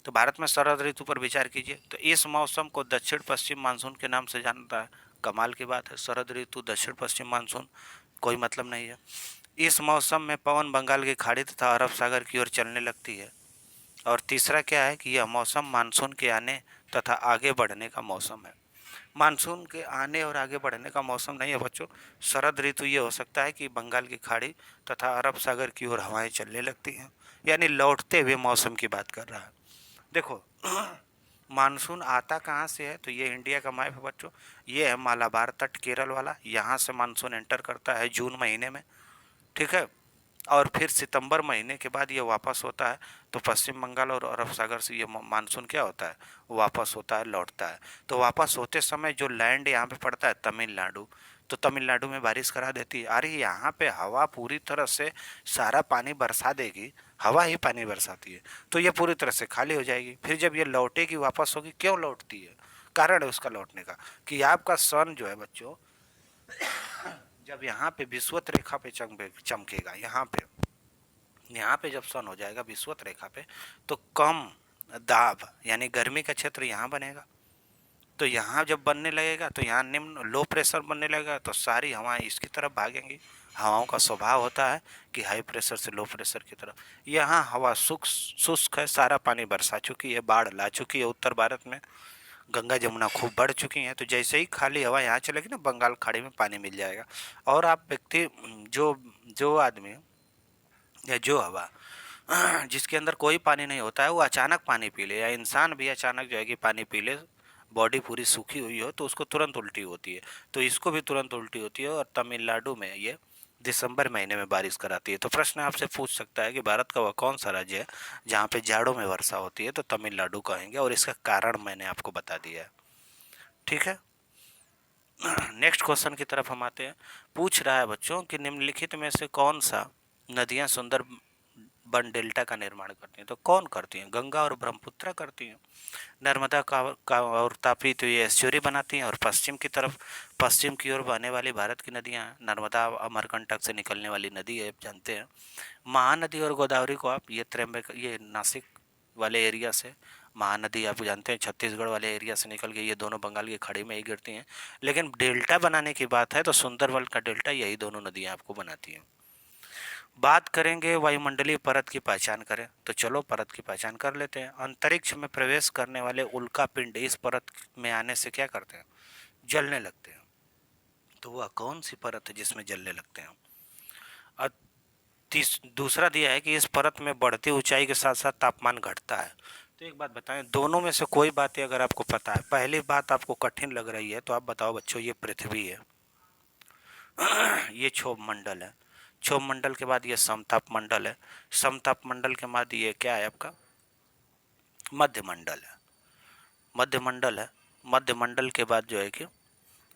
तो भारत में शरद ऋतु पर विचार कीजिए। तो इस मौसम को दक्षिण पश्चिम मानसून के नाम से जानता है। कमाल की बात है, शरद ऋतु दक्षिण पश्चिम मानसून कोई मतलब नहीं है। इस मौसम में पवन बंगाल की खाड़ी तथा अरब सागर की ओर चलने लगती है। और तीसरा क्या है कि यह मौसम मानसून के आने तथा आगे बढ़ने का मौसम है। मानसून के आने और आगे बढ़ने का मौसम नहीं है बच्चों। शरद ऋतु ये हो सकता है कि बंगाल की खाड़ी तथा अरब सागर की ओर हवाएं चलने लगती हैं, यानी लौटते हुए मौसम की बात कर रहा है। देखो मानसून आता कहाँ से है, तो ये इंडिया का मैप है बच्चों। ये है मालाबार तट केरल वाला, यहाँ से मानसून एंटर करता है जून महीने में, ठीक है। और फिर सितंबर महीने के बाद ये वापस होता है, तो पश्चिम बंगाल और अरब सागर से ये मानसून क्या होता है, वापस होता है, लौटता है। तो वापस होते समय जो लैंड यहाँ पे पड़ता है तमिलनाडु, तो तमिलनाडु में बारिश करा देती है। अरे यहाँ पे हवा पूरी तरह से सारा पानी बरसा देगी, हवा ही पानी बरसाती है, तो ये पूरी तरह से खाली हो जाएगी। फिर जब ये लौटेगी वापस होगी, क्यों लौटती है, कारण है उसका लौटने का कि आपका सन जो है बच्चों, जब यहाँ पे विषुवत रेखा पे चमकेगा, यहाँ पे जब सन हो जाएगा विषुवत रेखा पे, तो कम दाब यानी गर्मी का क्षेत्र यहाँ बनेगा। तो यहाँ जब बनने लगेगा तो यहाँ निम्न लो प्रेशर बनने लगेगा, तो सारी हवाएं इसकी तरफ भागेंगी। हवाओं का स्वभाव होता है कि हाई प्रेशर से लो प्रेशर की तरफ। यहाँ हवा शुष्क है, सारा पानी बरसा चुकी है, बाढ़ ला चुकी है उत्तर भारत में, गंगा जमुना खूब बढ़ चुकी हैं। तो जैसे ही खाली हवा यहाँ चलेगी ना, बंगाल खाड़ी में पानी मिल जाएगा। और आप व्यक्ति जो जो आदमी या जो हवा जिसके अंदर कोई पानी नहीं होता है, वो अचानक पानी पी ले, या इंसान भी अचानक जो है कि पानी पी ले, बॉडी पूरी सूखी हुई हो, तो उसको तुरंत उल्टी होती है। तो इसको भी तुरंत उल्टी होती है, और तमिलनाडु में ये दिसंबर महीने में बारिश कराती है। तो प्रश्न आपसे पूछ सकता है कि भारत का वह कौन सा राज्य है जहाँ पे जाड़ों में वर्षा होती है, तो तमिलनाडु कहेंगे, और इसका कारण मैंने आपको बता दिया है, ठीक है। नेक्स्ट क्वेश्चन की तरफ हम आते हैं। पूछ रहा है बच्चों कि निम्नलिखित में से कौन सा नदियाँ सुंदर बन डेल्टा का निर्माण करती हैं, तो कौन करती हैं, गंगा और ब्रह्मपुत्र करती हैं। नर्मदा का और तापी तो ये एस्चुरी बनाती हैं, और पश्चिम की ओर बहने वाली भारत की नदियाँ नर्मदा अमरकंटक से निकलने वाली नदी है, जानते हैं। महानदी और गोदावरी को आप ये नासिक वाले एरिया से, महानदी आप जानते हैं छत्तीसगढ़ वाले एरिया से निकल के ये दोनों बंगाल की खाड़ी में ही गिरती हैं। लेकिन डेल्टा बनाने की बात है तो सुंदरबन का डेल्टा यही दोनों नदियाँ आपको बनाती हैं। बात करेंगे वायुमंडलीय परत की पहचान करें, तो चलो परत की पहचान कर लेते हैं। अंतरिक्ष में प्रवेश करने वाले उल्का पिंड इस परत में आने से क्या करते हैं, जलने लगते हैं। तो वह कौन सी परत है जिसमें जलने लगते हैं। और दूसरा दिया है कि इस परत में बढ़ती ऊंचाई के साथ साथ तापमान घटता है। तो एक बात बताएं, दोनों में से कोई बात अगर आपको पता है, पहली बात आपको कठिन लग रही है, तो आप बताओ बच्चों, ये पृथ्वी है, ये क्षोभ मंडल है, क्षोभ मंडल के बाद ये समताप मंडल है, समताप मंडल के बाद ये क्या है आपका, मध्य मंडल है, मध्य मंडल है। मध्य मंडल के बाद जो है कि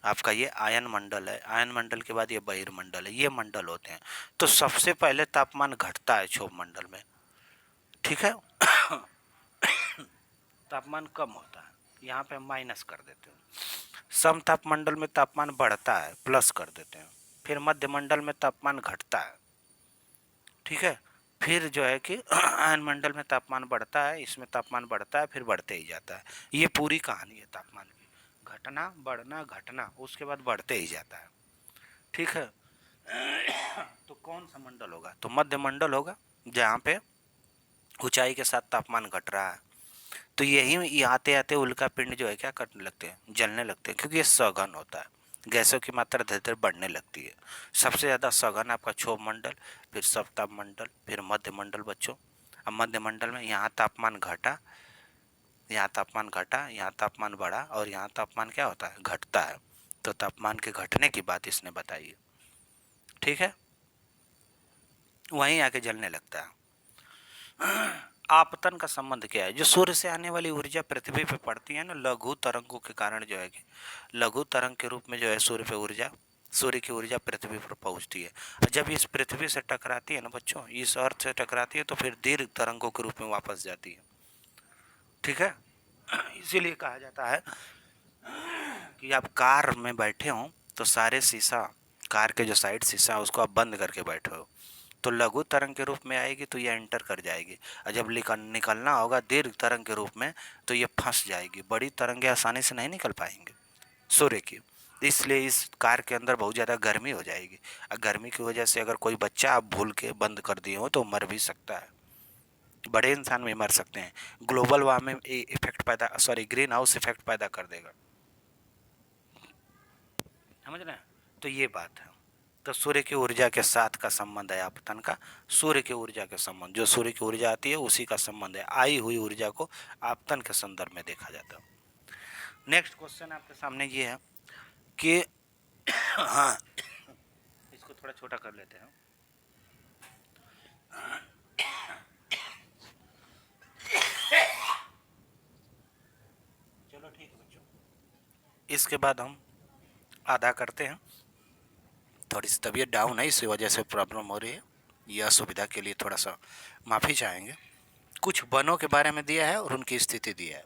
आपका ये आयन मंडल है, आयन मंडल के बाद ये बहिर्मंडल है, ये मंडल होते हैं। तो सबसे पहले तापमान घटता है क्षोभ मंडल में, ठीक है। तापमान कम होता है, यहाँ पे हम माइनस कर देते हैं। समताप मंडल में तापमान बढ़ता है, प्लस कर देते हैं। फिर मध्य मंडल में तापमान घटता है, ठीक है। फिर जो है कि आयन मंडल में तापमान बढ़ता है, इसमें तापमान बढ़ता है, फिर बढ़ते ही जाता है। ये पूरी कहानी है तापमान की, घटना बढ़ना घटना, उसके बाद बढ़ते ही जाता है, ठीक है। तो कौन सा मंडल होगा, तो मध्य मंडल होगा, जहाँ पे ऊंचाई के साथ तापमान घट रहा है। तो यही आते आते उल्का पिंड जो है क्या करने लगते हैं, जलने लगते हैं, क्योंकि ये सघन होता है, गैसों की मात्रा धीरे धीरे बढ़ने लगती है। सबसे ज़्यादा सघन आपका क्षोभ मंडल, फिर सप्ताप मंडल, फिर मध्य मंडल बच्चों। अब मध्य मंडल में यहाँ तापमान घटा, यहाँ तापमान घटा, यहाँ तापमान बढ़ा, और यहाँ तापमान क्या होता है, घटता है। तो तापमान के घटने की बात इसने बताई है, ठीक है। वहीं आके जलने लगता है। आपतन का संबंध क्या है, जो सूर्य से आने वाली ऊर्जा पृथ्वी पे पड़ती है ना, लघु तरंगों के कारण जो है कि लघु तरंग के रूप में जो है सूर्य की ऊर्जा पृथ्वी पर पहुंचती है। और जब इस पृथ्वी से टकराती है ना बच्चों, इस अर्थ से टकराती है, तो फिर दीर्घ तरंगों के रूप में वापस जाती है, ठीक है। इसीलिए कहा जाता है कि आप कार में बैठे हों तो सारे शीशा, कार के जो साइड शीशा है उसको आप बंद करके बैठे हो, तो लघु तरंग के रूप में आएगी तो ये एंटर कर जाएगी। और जब निकलना होगा दीर्घ तरंग के रूप में, तो ये फंस जाएगी। बड़ी तरंगें आसानी से नहीं निकल पाएंगे सूर्य की, इसलिए इस कार के अंदर बहुत ज़्यादा गर्मी हो जाएगी। गर्मी की वजह से अगर कोई बच्चा आप भूल के बंद कर दिए हो तो मर भी सकता है, बड़े इंसान भी मर सकते हैं। ग्लोबल वार्मिंग इफेक्ट पैदा ग्रीन हाउस इफेक्ट पैदा कर देगा, समझ रहे हैं। तो ये बात है। तो सूर्य की ऊर्जा के साथ का संबंध है आपतन का, सूर्य की ऊर्जा के संबंध, जो सूर्य की ऊर्जा आती है उसी का संबंध है, आई हुई ऊर्जा को आपतन के संदर्भ में देखा जाता है। नेक्स्ट क्वेश्चन आपके सामने ये है कि हाँ, इसको थोड़ा छोटा कर लेते हैं। चलो ठीक है बच्चों, इसके बाद हम आधा करते हैं। थोड़ी सी तबीयत डाउन है, इसी वजह से प्रॉब्लम हो रही है, यह असुविधा के लिए थोड़ा सा माफ़ी चाहेंगे। कुछ वनों के बारे में दिया है और उनकी स्थिति दी है।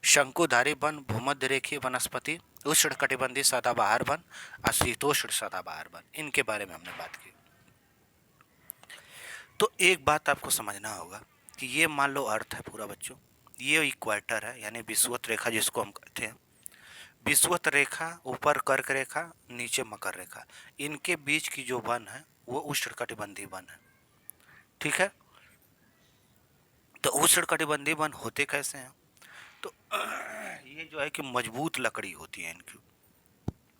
शंकुधारी वन, भूमध्य रेखीय वनस्पति, उष्णकटिबंधीय सदाबहार वन, अशीतोष्ण सदाबहार वन, इनके बारे में हमने बात की। तो एक बात आपको समझना होगा कि ये मान लो अर्थ है पूरा बच्चों, ये इक्वेटर है यानी विषुवत रेखा जिसको हम कहते हैं। विषुवत रेखा ऊपर कर्क रेखा, नीचे मकर रेखा, इनके बीच की जो वन है वो उष्णकटिबंधीय वन है, ठीक है। तो उष्णकटिबंधीय वन होते कैसे हैं? तो ये जो है कि मजबूत लकड़ी होती है इनकी,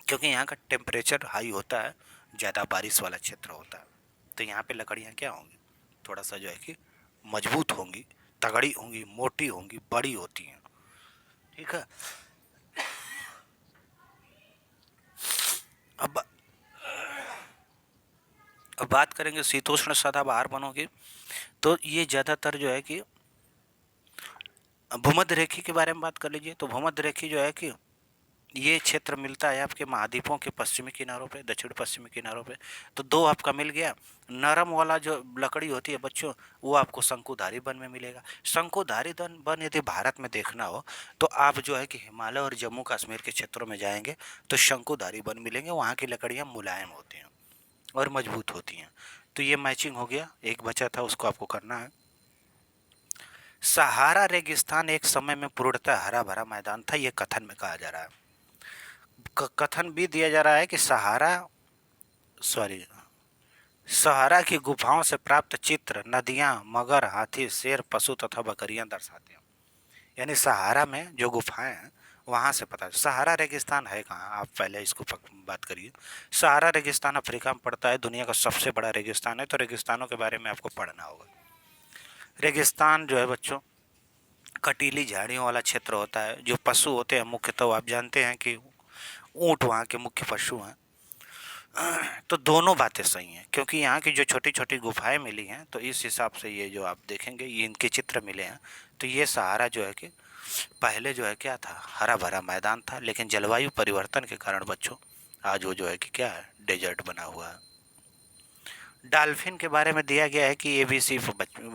क्योंकि यहाँ का टेम्परेचर हाई होता है, ज़्यादा बारिश वाला क्षेत्र होता है। तो यहाँ पे लकड़ियाँ क्या होंगी, थोड़ा सा जो है कि मजबूत होंगी, तगड़ी होंगी, मोटी होंगी, बड़ी होती हैं, ठीक है। अब बात करेंगे शीतोष्ण सदाबहार वनों की। तो ये ज़्यादातर जो है कि भूमध्य रेखी के बारे में बात कर लीजिए। तो भूमध्य रेखी जो है कि ये क्षेत्र मिलता है आपके महाद्वीपों के पश्चिमी किनारों पे, दक्षिण पश्चिमी किनारों पे। तो दो आपका मिल गया। नरम वाला जो लकड़ी होती है बच्चों, वो आपको शंकुधारी वन में मिलेगा। शंकुधारी वन यदि भारत में देखना हो तो आप जो है कि हिमालय और जम्मू कश्मीर के क्षेत्रों में जाएंगे तो शंकुधारी वन मिलेंगे। वहाँ की लकड़ियाँ मुलायम होती हैं और मजबूत होती हैं। तो ये मैचिंग हो गया, एक बचा था उसको आपको करना है। सहारा रेगिस्तान एक समय में पूर्णतः हरा भरा मैदान था, ये कथन में कहा जा रहा है। कथन भी दिया जा रहा है कि सहारा की गुफाओं से प्राप्त चित्र नदियां, मगर, हाथी, शेर, पशु तथा बकरियां दर्शाते हैं। यानी सहारा में जो गुफाएं हैं वहाँ से पता। सहारा रेगिस्तान है कहाँ, आप पहले इसको बात करिए। सहारा रेगिस्तान अफ्रीका में पड़ता है, दुनिया का सबसे बड़ा रेगिस्तान है। तो रेगिस्तानों के बारे में आपको पढ़ना होगा। रेगिस्तान जो है बच्चों कटीली झाड़ियों वाला क्षेत्र होता है। जो पशु होते हैं मुख्यतः आप जानते हैं कि ऊँट वहाँ के मुख्य पशु हैं। तो दोनों बातें सही हैं, क्योंकि यहाँ की जो छोटी छोटी गुफाएं मिली हैं तो इस हिसाब से ये जो आप देखेंगे ये इनके चित्र मिले हैं। तो ये सहारा जो है कि पहले जो है क्या था, हरा भरा मैदान था, लेकिन जलवायु परिवर्तन के कारण बच्चों आज वो जो है कि क्या है, डेजर्ट बना हुआ है। डॉल्फिन के बारे में दिया गया है कि ABC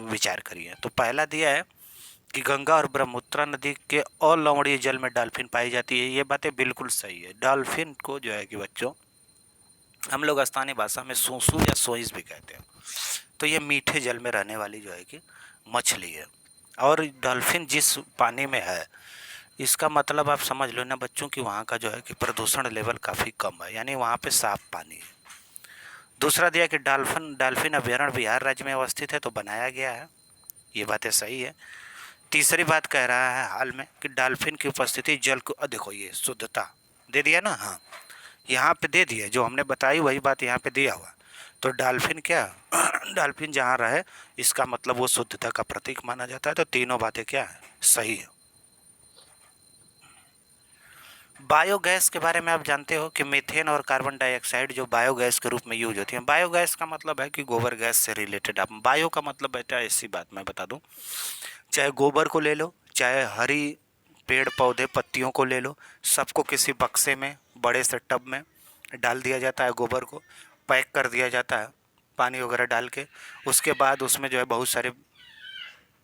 विचार करिए। तो पहला दिया है कि गंगा और ब्रह्मपुत्र नदी के अलवणीय जल में डॉल्फिन पाई जाती है। ये बातें बिल्कुल सही है। डॉल्फिन को जो है कि बच्चों हम लोग स्थानीय भाषा में सूसू या सोइस भी कहते हैं। तो ये मीठे जल में रहने वाली जो है कि मछली है। और डॉल्फिन जिस पानी में है, इसका मतलब आप समझ लो ना बच्चों कि वहाँ का जो है कि प्रदूषण लेवल काफ़ी कम है, यानी वहाँ पे साफ पानी है। दूसरा दिया कि डॉल्फिन अभ्यारण्य बिहार राज्य में अवस्थित है, तो बनाया गया है। ये बातें सही है। तीसरी बात कह रहा है हाल में कि डॉल्फिन की उपस्थिति जल को देखो, ये शुद्धता दे दिया ना, हाँ यहाँ पे दे दिया, जो हमने बताई वही बात यहाँ पे दिया हुआ। तो डॉल्फिन क्या डॉल्फिन जहाँ रहे इसका मतलब वो शुद्धता का प्रतीक माना जाता है। तो तीनों बातें क्या है, सही है। बायोगैस के बारे में आप जानते हो कि मीथेन और कार्बन डाइऑक्साइड जो बायोगैस के रूप में यूज होती है। बायोगैस का मतलब है कि गोबर गैस से रिलेटेड। आप बायो का मतलब बेटा ऐसी बात मैं बता दूं, चाहे गोबर को ले लो, चाहे हरी पेड़ पौधे पत्तियों को ले लो, सबको किसी बक्से में बड़े से टब में डाल दिया जाता है। गोबर को पैक कर दिया जाता है पानी वगैरह डाल के। उसके बाद उसमें जो है बहुत सारे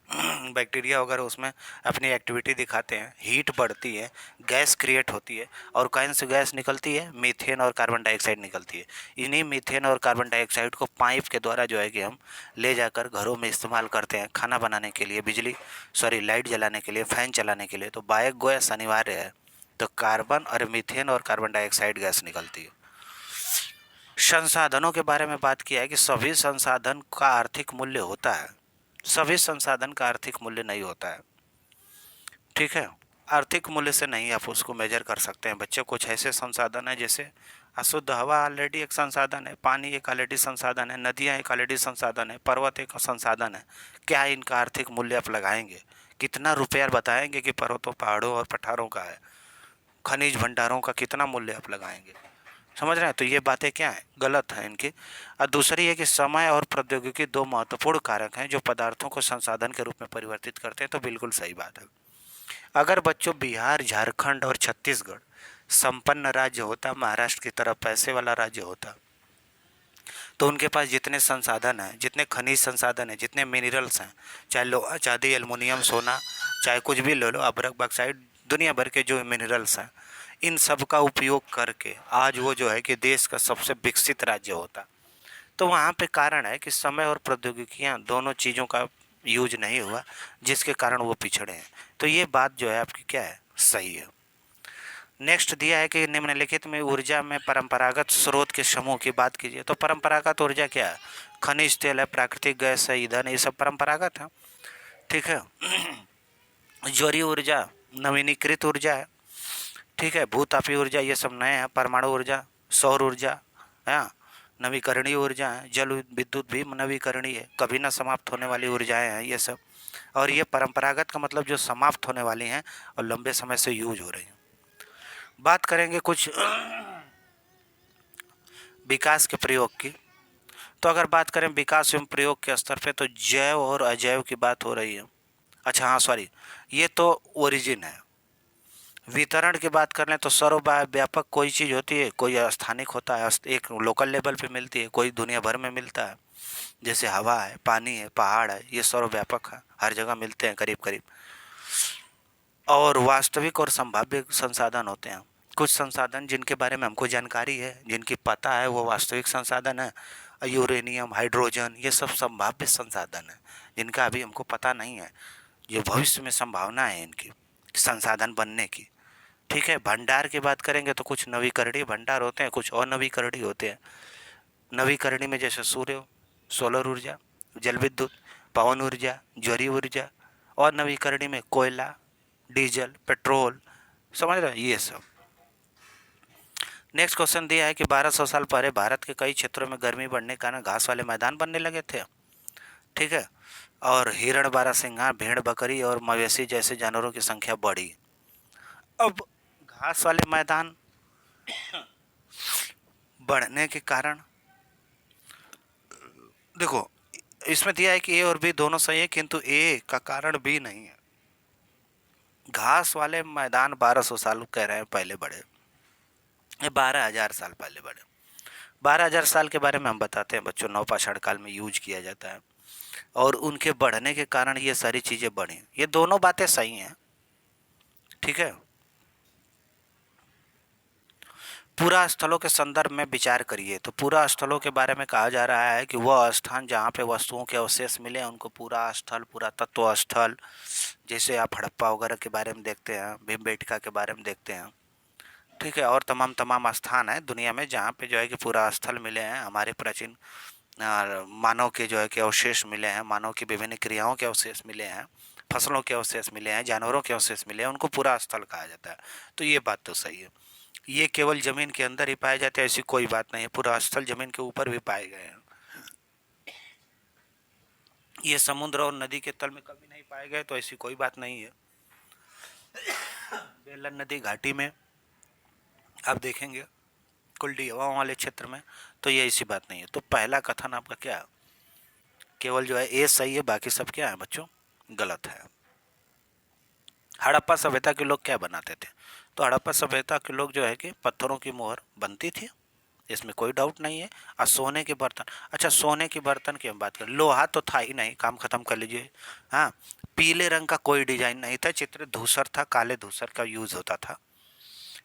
बैक्टीरिया वगैरह उसमें अपनी एक्टिविटी दिखाते हैं, हीट बढ़ती है, गैस क्रिएट होती है। और कौन सी गैस निकलती है, मीथेन और कार्बन डाइऑक्साइड निकलती है। इन्हीं मीथेन और कार्बन डाइऑक्साइड को पाइप के द्वारा जो है कि हम ले जाकर घरों में इस्तेमाल करते हैं, खाना बनाने के लिए, लाइट जलाने के लिए, फ़ैन चलाने के लिए। तो बायोगैस अनिवार्य है। तो कार्बन और मीथेन और कार्बन डाइऑक्साइड गैस निकलती है। संसाधनों के बारे में बात किया है कि सभी संसाधन का आर्थिक मूल्य होता है, सभी संसाधन का आर्थिक मूल्य नहीं होता है। ठीक है, आर्थिक मूल्य से नहीं आप उसको मेजर कर सकते हैं बच्चे। कुछ ऐसे संसाधन है जैसे अशुद्ध हवा ऑलरेडी एक संसाधन है, पानी एक ऑलरेडी संसाधन है, नदियाँ एक ऑलरेडी संसाधन है, पर्वत एक संसाधन है। क्या इनका आर्थिक मूल्य आप लगाएंगे? कितना रुपया बताएंगे कि पर्वतों पहाड़ों और पठारों का है? खनिज भंडारों का कितना मूल्य आप लगाएंगे? समझ रहे हैं? तो ये बातें क्या है, गलत है इनकी। और दूसरी है कि समय और प्रौद्योगिकी दो महत्वपूर्ण कारक हैं जो पदार्थों को संसाधन के रूप में परिवर्तित करते हैं। तो बिल्कुल सही बात है। अगर बच्चों बिहार, झारखंड और छत्तीसगढ़ संपन्न राज्य होता, महाराष्ट्र की तरह पैसे वाला राज्य होता, तो उनके पास जितने संसाधन हैं, जितने खनिज संसाधन हैं, जितने मिनरल्स हैं, चाहे लोहा, चांदी, एल्युमिनियम, सोना, चाहे कुछ भी ले लो, अभ्रक, बॉक्साइट, दुनिया भर के जो मिनरल्स हैं, इन सब का उपयोग करके आज वो जो है कि देश का सबसे विकसित राज्य होता। तो वहाँ पे कारण है कि समय और प्रौद्योगिकियाँ दोनों चीज़ों का यूज नहीं हुआ, जिसके कारण वो पिछड़े हैं। तो ये बात जो है आपकी क्या है, सही है। नेक्स्ट दिया है कि निम्नलिखित में ऊर्जा में परंपरागत स्रोत के समूह की बात कीजिए। तो परंपरागत ऊर्जा क्या है? खनिज तेल है, प्राकृतिक गैस है, ईंधन, ये सब परंपरागत है। ठीक है। ज्वरीय ऊर्जा नवीनीकृत ऊर्जा है। ठीक है, भूतापीय ऊर्जा ये सब नए हैं। परमाणु ऊर्जा, सौर ऊर्जा है, नवीकरणीय ऊर्जा है। जल विद्युत भी नवीकरणीय है, कभी ना समाप्त होने वाली ऊर्जाएं हैं ये सब। और ये परंपरागत का मतलब जो समाप्त होने वाली हैं और लंबे समय से यूज हो रही हैं। बात करेंगे कुछ विकास के प्रयोग की। तो अगर बात करें विकास एवं प्रयोग के स्तर पे, तो जैव और अजैव की बात हो रही है। अच्छा हाँ सॉरी, ये तो ओरिजिन है। वितरण की बात कर लें तो सर्वव्यापक कोई चीज़ होती है, कोई स्थानिक होता है, एक लोकल लेवल पे मिलती है, कोई दुनिया भर में मिलता है। जैसे हवा है, पानी है, पहाड़ है, ये सर्वव्यापक है, हर जगह मिलते हैं करीब करीब। और वास्तविक और संभाव्य संसाधन होते हैं। कुछ संसाधन जिनके बारे में हमको जानकारी है, जिनकी पता है, वो वास्तविक संसाधन है। यूरेनियम, हाइड्रोजन, ये सब संभाव्य संसाधन है जिनका अभी हमको पता नहीं है, ये भविष्य में संभावना है इनकी संसाधन बनने की। ठीक है। भंडार की बात करेंगे तो कुछ नवीकरणीय भंडार होते हैं, कुछ अनवीकरणीय होते हैं। नवीकरणीय में जैसे सूर्य, सोलर ऊर्जा, जल विद्युत, पवन ऊर्जा, ज्वरीय ऊर्जा। और नवीकरणीय में कोयला, डीजल, पेट्रोल, समझ रहे हैं ये सब। नेक्स्ट क्वेश्चन दिया है कि 1200 साल पहले भारत के कई क्षेत्रों में गर्मी बढ़ने के कारण घास वाले मैदान बनने लगे थे। ठीक है। और हिरण, बारहसिंगा, भेड़, बकरी और मवेशी जैसे जानवरों की संख्या बढ़ी। अब घास वाले मैदान बढ़ने के कारण, देखो इसमें दिया है कि ए और बी दोनों सही है, किंतु ए का कारण बी नहीं है। घास वाले मैदान 1200 साल कह रहे हैं पहले बढ़े, 12,000 साल पहले बढ़े। 12,000 साल के बारे में हम बताते हैं बच्चों, नवपाषाण काल में यूज किया जाता है। और उनके बढ़ने के कारण ये सारी चीज़ें बढ़ी, ये दोनों बातें सही हैं। ठीक है। पूरा स्थलों के संदर्भ में विचार करिए। तो पूरा स्थलों के बारे में कहा जा रहा है कि वह स्थान जहाँ पे वस्तुओं के अवशेष मिले उनको पूरा स्थल, पूरा तत्व स्थल। जैसे आप हड़प्पा वगैरह के बारे में देखते हैं, भीमबेटका के बारे में देखते हैं। ठीक है। और तमाम स्थान है दुनिया में जहाँ पे जो है कि पूरा स्थल मिले हैं, हमारे प्राचीन मानव के जो है कि अवशेष मिले हैं, मानव की विभिन्न क्रियाओं के अवशेष मिले हैं, फसलों के अवशेष मिले हैं, जानवरों के अवशेष मिले हैं, उनको पूरा स्थल कहा जाता है। तो ये बात तो सही है। ये केवल जमीन के अंदर ही पाए जाते हैं ऐसी कोई बात नहीं है, पूरा स्थल जमीन के ऊपर भी पाए गए हैं। ये समुद्र और नदी के तल में कभी नहीं पाए गए तो ऐसी कोई बात नहीं है। बेलन नदी घाटी में आप देखेंगे, कुल्डी हवाओं वाले क्षेत्र में, तो ये ऐसी बात नहीं है। तो पहला कथन आपका क्या है, केवल जो है ए सही है, बाकी सब क्या है बच्चों, गलत है। हड़प्पा सभ्यता के लोग क्या बनाते थे? तो हड़प्पा सभ्यता के लोग जो है कि पत्थरों की मोहर बनती थी, इसमें कोई डाउट नहीं है। और सोने के बर्तन, अच्छा सोने के बर्तन की हम बात करें, लोहा तो था ही नहीं, काम खत्म कर लीजिए। हाँ, पीले रंग का कोई डिजाइन नहीं था, चित्र धूसर था, काले धूसर का यूज होता था।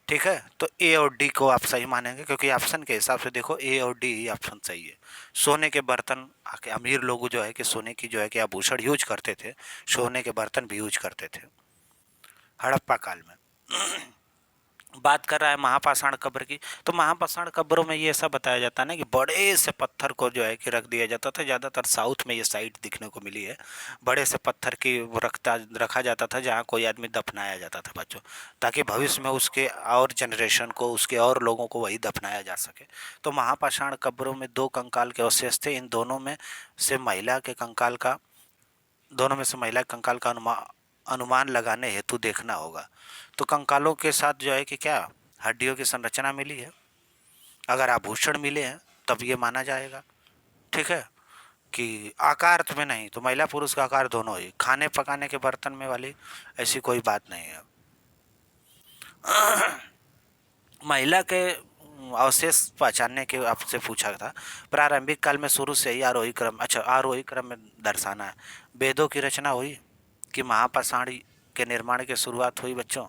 ठीक है। तो ए और डी को आप सही मानेंगे क्योंकि ऑप्शन के हिसाब से देखो ए और डी ही ऑप्शन सही है। सोने के बर्तन, अमीर लोग जो है कि सोने की जो है कि आभूषण यूज करते थे, सोने के बर्तन भी यूज करते थे हड़प्पा काल में। बात कर रहा है महापाषाण कब्र की, तो महापाषाण कब्रों में ये ऐसा बताया जाता है ना कि बड़े से पत्थर को जो है कि रख दिया जाता था। ज़्यादातर साउथ में ये साइट दिखने को मिली है। बड़े से पत्थर की वो रखा जाता था जहाँ कोई आदमी दफनाया जाता था बच्चों, ताकि भविष्य में उसके और जनरेशन को, उसके और लोगों को वही दफनाया जा सके। तो महापाषाण कब्रों में दो कंकाल के अवशेष थे। इन दोनों में से महिला के कंकाल का अनुमान लगाने हेतु देखना होगा। तो कंकालों के साथ जो है कि क्या हड्डियों की संरचना मिली है, अगर आभूषण मिले हैं तब ये माना जाएगा। ठीक है, कि आकार में नहीं, तो महिला पुरुष का आकार दोनों ही, खाने पकाने के बर्तन में वाली ऐसी कोई बात नहीं है। महिला के अवशेष पहचानने के आपसे पूछा था। प्रारंभिक काल में शुरू से ही आरोही क्रम में दर्शाना है। वेदों की रचना हुई कि महापाषाण के निर्माण की शुरुआत हुई बच्चों,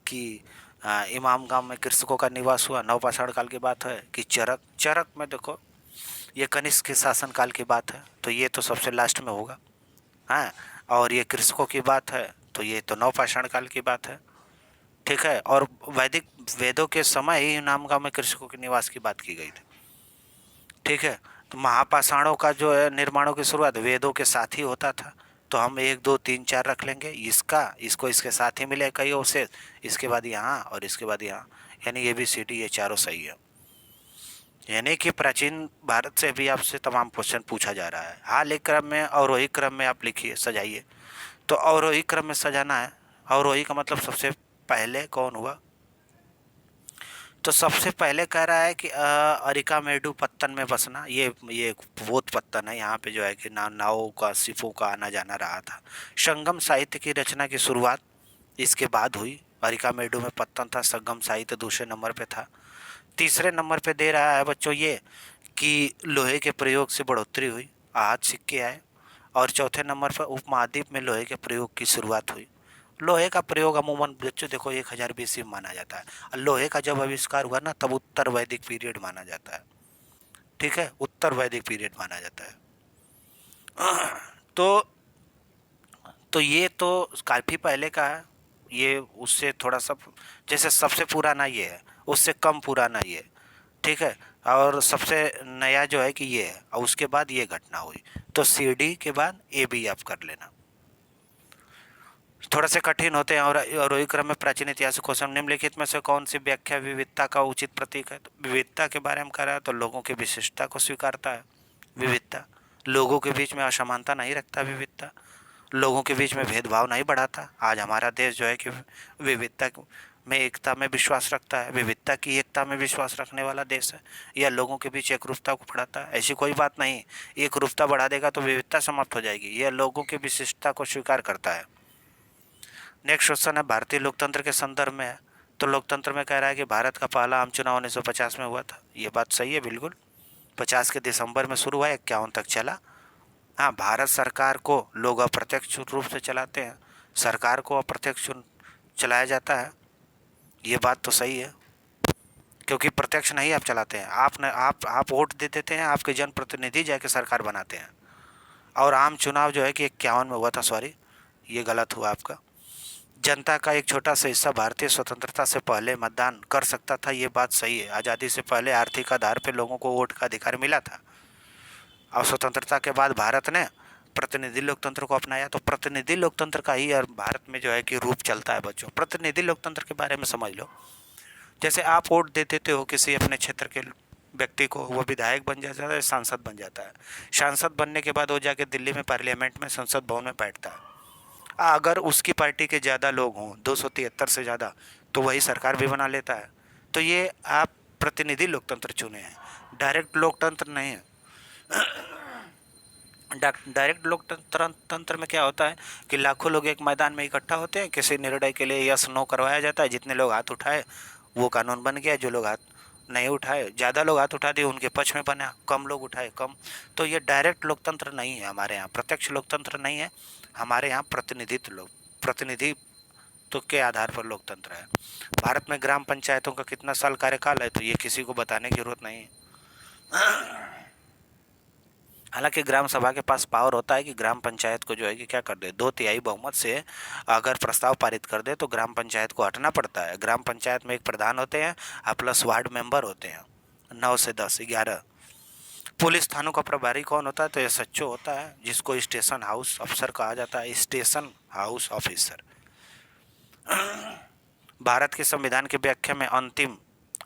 कि इमाम गांव में कृषकों का निवास हुआ, नवपाषाण काल की बात है। कि चरक में देखो ये कनिष्क के शासन काल की बात है, तो ये तो सबसे लास्ट में होगा। हाँ, और ये कृषकों की बात है, तो ये तो नवपाषाण काल की बात है। ठीक है, और वैदिक वेदों के समय ही इमाम गांव में कृषकों के निवास की बात की गई थी। ठीक है, तो महापाषाणों का जो है निर्माणों की शुरुआत वेदों के साथ ही होता था। तो हम 1 2 3 4 रख लेंगे, इसको इसके साथ ही मिले कई अवशेष, इसके बाद यहाँ और इसके बाद यहाँ, यानी ABCD ये चारों सही है। यानी कि प्राचीन भारत से भी आपसे तमाम क्वेश्चन पूछा जा रहा है। हाल क्रम में अवरोही क्रम में आप लिखिए, सजाइए। तो अवरोही क्रम में सजाना है। अवरोही का मतलब सबसे पहले कौन हुआ, तो सबसे पहले कह रहा है कि अरिकामेडु पत्तन में बसना। ये बोध पत्तन है, यहाँ पे जो है कि नावों का, शिपों का आना जाना रहा था। संगम साहित्य की रचना की शुरुआत इसके बाद हुई। अरिकामेडु में पत्तन था, संगम साहित्य दूसरे नंबर पे था। तीसरे नंबर पे दे रहा है बच्चों ये कि लोहे के प्रयोग से बढ़ोतरी हुई, आहत सिक्के आए। और चौथे नंबर पर उपमहाद्वीप में लोहे के प्रयोग की शुरुआत हुई। लोहे का प्रयोग अमूमन बच्चों देखो 1000 BC में माना जाता है, और लोहे का जब आविष्कार हुआ ना तब उत्तर वैदिक पीरियड माना जाता है। ठीक है, उत्तर वैदिक पीरियड माना जाता है। तो ये तो काफ़ी पहले का है। ये उससे थोड़ा सा, जैसे सबसे पुराना ये है, उससे कम पुराना ये, ठीक है। और सबसे नया जो है कि ये है, और उसके बाद ये घटना हुई। तो CD के बाद AB आप कर लेना। थोड़ा से कठिन होते हैं। और आरोही क्रम में प्राचीन इतिहास क्वेश्चन, निम्नलिखित में से कौन सी व्याख्या विविधता का उचित प्रतीक है। तो विविधता के बारे में कह रहा है, तो लोगों की विशिष्टता को स्वीकारता है। विविधता लोगों के बीच में असमानता नहीं रखता, विविधता लोगों के बीच में भेदभाव नहीं बढ़ाता। आज हमारा देश जो है कि विविधता में एकता में विश्वास रखता है, विविधता की एकता में विश्वास रखने वाला देश है। यह लोगों के बीच एकरूपता को बढ़ाता है, ऐसी कोई बात नहीं। एकरूपता बढ़ा देगा तो विविधता समाप्त हो जाएगी। यह लोगों की विशिष्टता को स्वीकार करता है। नेक्स्ट क्वेश्चन है भारतीय लोकतंत्र के संदर्भ में है। तो लोकतंत्र में कह रहा है कि भारत का पहला आम चुनाव 1950 में हुआ था। ये बात सही है बिल्कुल। 50 के दिसंबर में शुरू हुआ, 51 तक चला। हाँ, भारत सरकार को लोग अप्रत्यक्ष रूप से चलाते हैं, सरकार को अप्रत्यक्ष चलाया जाता है। ये बात तो सही है, क्योंकि प्रत्यक्ष नहीं आप चलाते हैं। आप वोट दे देते हैं, आपके जनप्रतिनिधि जाके सरकार बनाते हैं। और आम चुनाव जो है कि 51 में हुआ था, सॉरी ये गलत हुआ आपका। जनता का एक छोटा सा हिस्सा भारतीय स्वतंत्रता से पहले मतदान कर सकता था, ये बात सही है। आज़ादी से पहले आर्थिक आधार पर लोगों को वोट का अधिकार मिला था, और स्वतंत्रता के बाद भारत ने प्रतिनिधि लोकतंत्र को अपनाया। तो प्रतिनिधि लोकतंत्र का ही और भारत में जो है कि रूप चलता है बच्चों। प्रतिनिधि लोकतंत्र के बारे में समझ लो। जैसे आप वोट दे देते हो किसी अपने क्षेत्र के व्यक्ति को, वो विधायक बन जाता है, सांसद बन जाता है। सांसद बनने के बाद वो जाके दिल्ली में पार्लियामेंट में, संसद भवन में बैठता है। अगर उसकी पार्टी के ज़्यादा लोग हों, 273 से ज़्यादा, तो वही सरकार भी बना लेता है। तो ये आप प्रतिनिधि लोकतंत्र चुने हैं, डायरेक्ट लोकतंत्र नहीं है। डायरेक्ट लोकतंत्र में क्या होता है कि लाखों लोग एक मैदान में इकट्ठा होते हैं, किसी निर्णय के लिए यस नो करवाया जाता है। जितने लोग हाथ उठाए वो कानून बन गया, जो लोग हाथ नहीं उठाए, ज़्यादा लोग हाथ उठा दिए उनके पक्ष में बना, कम लोग उठाए कम। तो ये डायरेक्ट लोकतंत्र नहीं है हमारे यहाँ, प्रत्यक्ष लोकतंत्र नहीं है हमारे यहाँ। प्रतिनिधि तो के आधार पर लोकतंत्र है। भारत में ग्राम पंचायतों का कितना साल कार्यकाल है, तो ये किसी को बताने की जरूरत नहीं है। हालांकि ग्राम सभा के पास पावर होता है कि ग्राम पंचायत को जो है कि क्या कर दे, 2/3 बहुमत से अगर प्रस्ताव पारित कर दे तो ग्राम पंचायत को हटना पड़ता है। ग्राम पंचायत में एक प्रधान होते हैं और प्लस वार्ड मेंबर होते हैं, 9 से 10, 11। पुलिस थानों का प्रभारी कौन होता है? तो एसएचओ होता है, जिसको स्टेशन हाउस अफसर कहा जाता है, स्टेशन हाउस ऑफिसर। भारत के संविधान की व्याख्या में अंतिम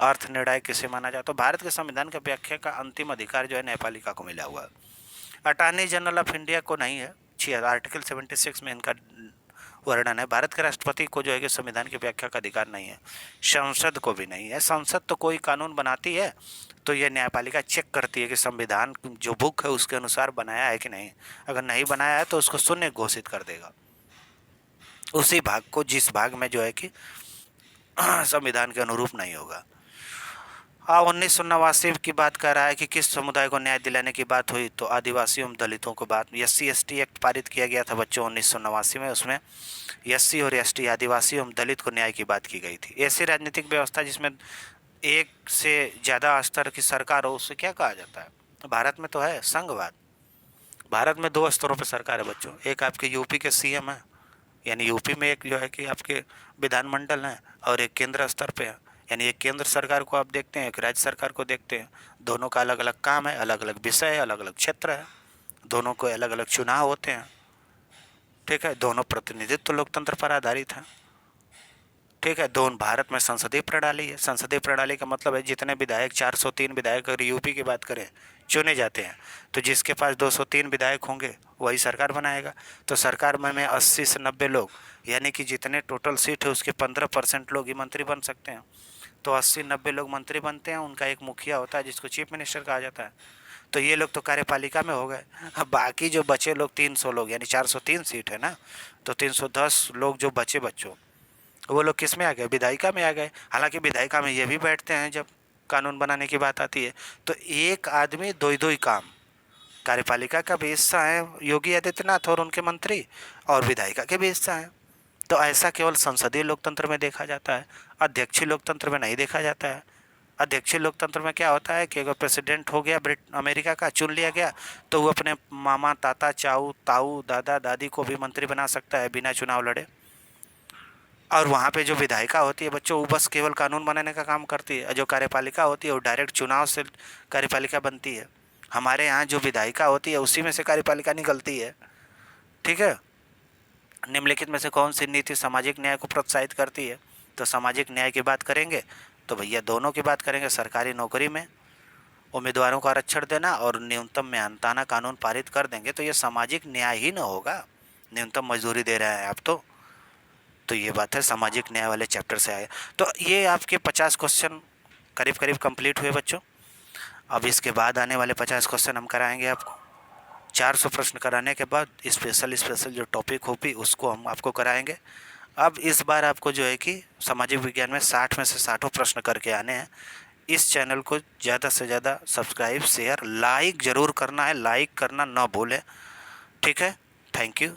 अर्थ निर्णायक किसे माना जाता है? तो भारत के संविधान की व्याख्या का अंतिम अधिकार जो है न्यायपालिका को मिला हुआ है। अटॉर्नी जनरल ऑफ इंडिया को नहीं है, आर्टिकल 76 में इनका वर्णन है। भारत के राष्ट्रपति को जो है कि संविधान की व्याख्या का अधिकार नहीं है, संसद को भी नहीं है। संसद तो कोई कानून बनाती है तो ये न्यायपालिका चेक करती है कि संविधान जो बुक है उसके अनुसार बनाया है कि नहीं। अगर नहीं बनाया है तो उसको शून्य घोषित कर देगा, उसी भाग को जिस भाग में जो है कि संविधान के अनुरूप नहीं होगा। 1989 की बात कर रहा है कि किस समुदाय को न्याय दिलाने की बात हुई, तो आदिवासी एवं दलितों को बात। SC/ST एक्ट पारित किया गया था बच्चों 1989 में, उसमें SC और ST आदिवासी एवं दलित को न्याय की बात की गई थी। ऐसी राजनीतिक व्यवस्था जिसमें एक से ज़्यादा स्तर की सरकार हो उसे क्या कहा जाता है? भारत में तो है संघवाद। भारत में 2 स्तरों पर सरकार है बच्चों, एक आपके यूपी के CM है, यानी यूपी में एक जो है कि आपके विधानमंडल है, और एक केंद्र स्तर पे है, यानी एक केंद्र सरकार को आप देखते हैं, एक राज्य सरकार को देखते हैं। दोनों का अलग अलग काम है, अलग अलग विषय है, अलग अलग क्षेत्र है, दोनों को अलग अलग चुनाव होते हैं। ठीक है, दोनों प्रतिनिधित्व लोकतंत्र पर आधारित है। ठीक है, दोनों भारत में संसदीय प्रणाली है। संसदीय प्रणाली का मतलब है जितने विधायक, 403 विधायक अगर यूपी की बात करें चुने जाते हैं, तो जिसके पास 203 विधायक होंगे वही सरकार बनाएगा। तो सरकार में 80 से 90 लोग, यानी कि जितने टोटल सीट है उसके 15% लोग ही मंत्री बन सकते हैं। तो 80-90 लोग मंत्री बनते हैं, उनका एक मुखिया होता है जिसको चीफ मिनिस्टर कहा जाता है। तो ये लोग तो कार्यपालिका में हो गए। अब बाकी जो बचे लोग 300 लोग, यानी 403 सीट है ना, तो 310 लोग जो बचे बच्चों, वो लोग किस में आ गए? विधायिका में आ गए। हालांकि विधायिका में ये भी बैठते हैं जब कानून बनाने की बात आती है। तो एक आदमी दो ही काम, कार्यपालिका का भी हिस्सा है योगी आदित्यनाथ और उनके मंत्री, और विधायिका के भी हिस्सा है। तो ऐसा केवल संसदीय लोकतंत्र में देखा जाता है, अध्यक्षीय लोकतंत्र में नहीं देखा जाता है। अध्यक्षीय लोकतंत्र में क्या होता है कि अगर प्रेसिडेंट हो गया अमेरिका का, चुन लिया गया, तो वो अपने मामा, ताता, चाऊ, ताऊ, दादा, दादी को भी मंत्री बना सकता है बिना चुनाव लड़े। और वहाँ पे जो विधायिका होती है बच्चों, वो बस केवल कानून बनाने का काम करती है। जो कार्यपालिका होती है वो डायरेक्ट चुनाव से कार्यपालिका बनती है। हमारे यहाँ जो विधायिका होती है उसी में से कार्यपालिका निकलती है। ठीक है, निम्नलिखित में से कौन सी नीति सामाजिक न्याय को प्रोत्साहित करती है? तो सामाजिक न्याय की बात करेंगे तो भैया दोनों की बात करेंगे। सरकारी नौकरी में उम्मीदवारों को आरक्षण देना और न्यूनतम मेहनताना कानून पारित कर देंगे तो ये सामाजिक न्याय ही न होगा। न्यूनतम मजदूरी दे रहे हैं आप तो ये बात है, सामाजिक न्याय वाले चैप्टर से आए। तो ये आपके 50 क्वेश्चन करीब करीब कंप्लीट हुए बच्चों। अब इसके बाद आने वाले 50 क्वेश्चन हम कराएंगे आपको। 400 प्रश्न कराने के बाद स्पेशल जो टॉपिक होगी उसको हम आपको कराएंगे। अब इस बार आपको जो है कि सामाजिक विज्ञान में 60 में से 60 प्रश्न करके आने हैं। इस चैनल को ज़्यादा से ज़्यादा सब्सक्राइब, शेयर, लाइक ज़रूर करना है, लाइक करना ना भूलें। ठीक है, थैंक यू।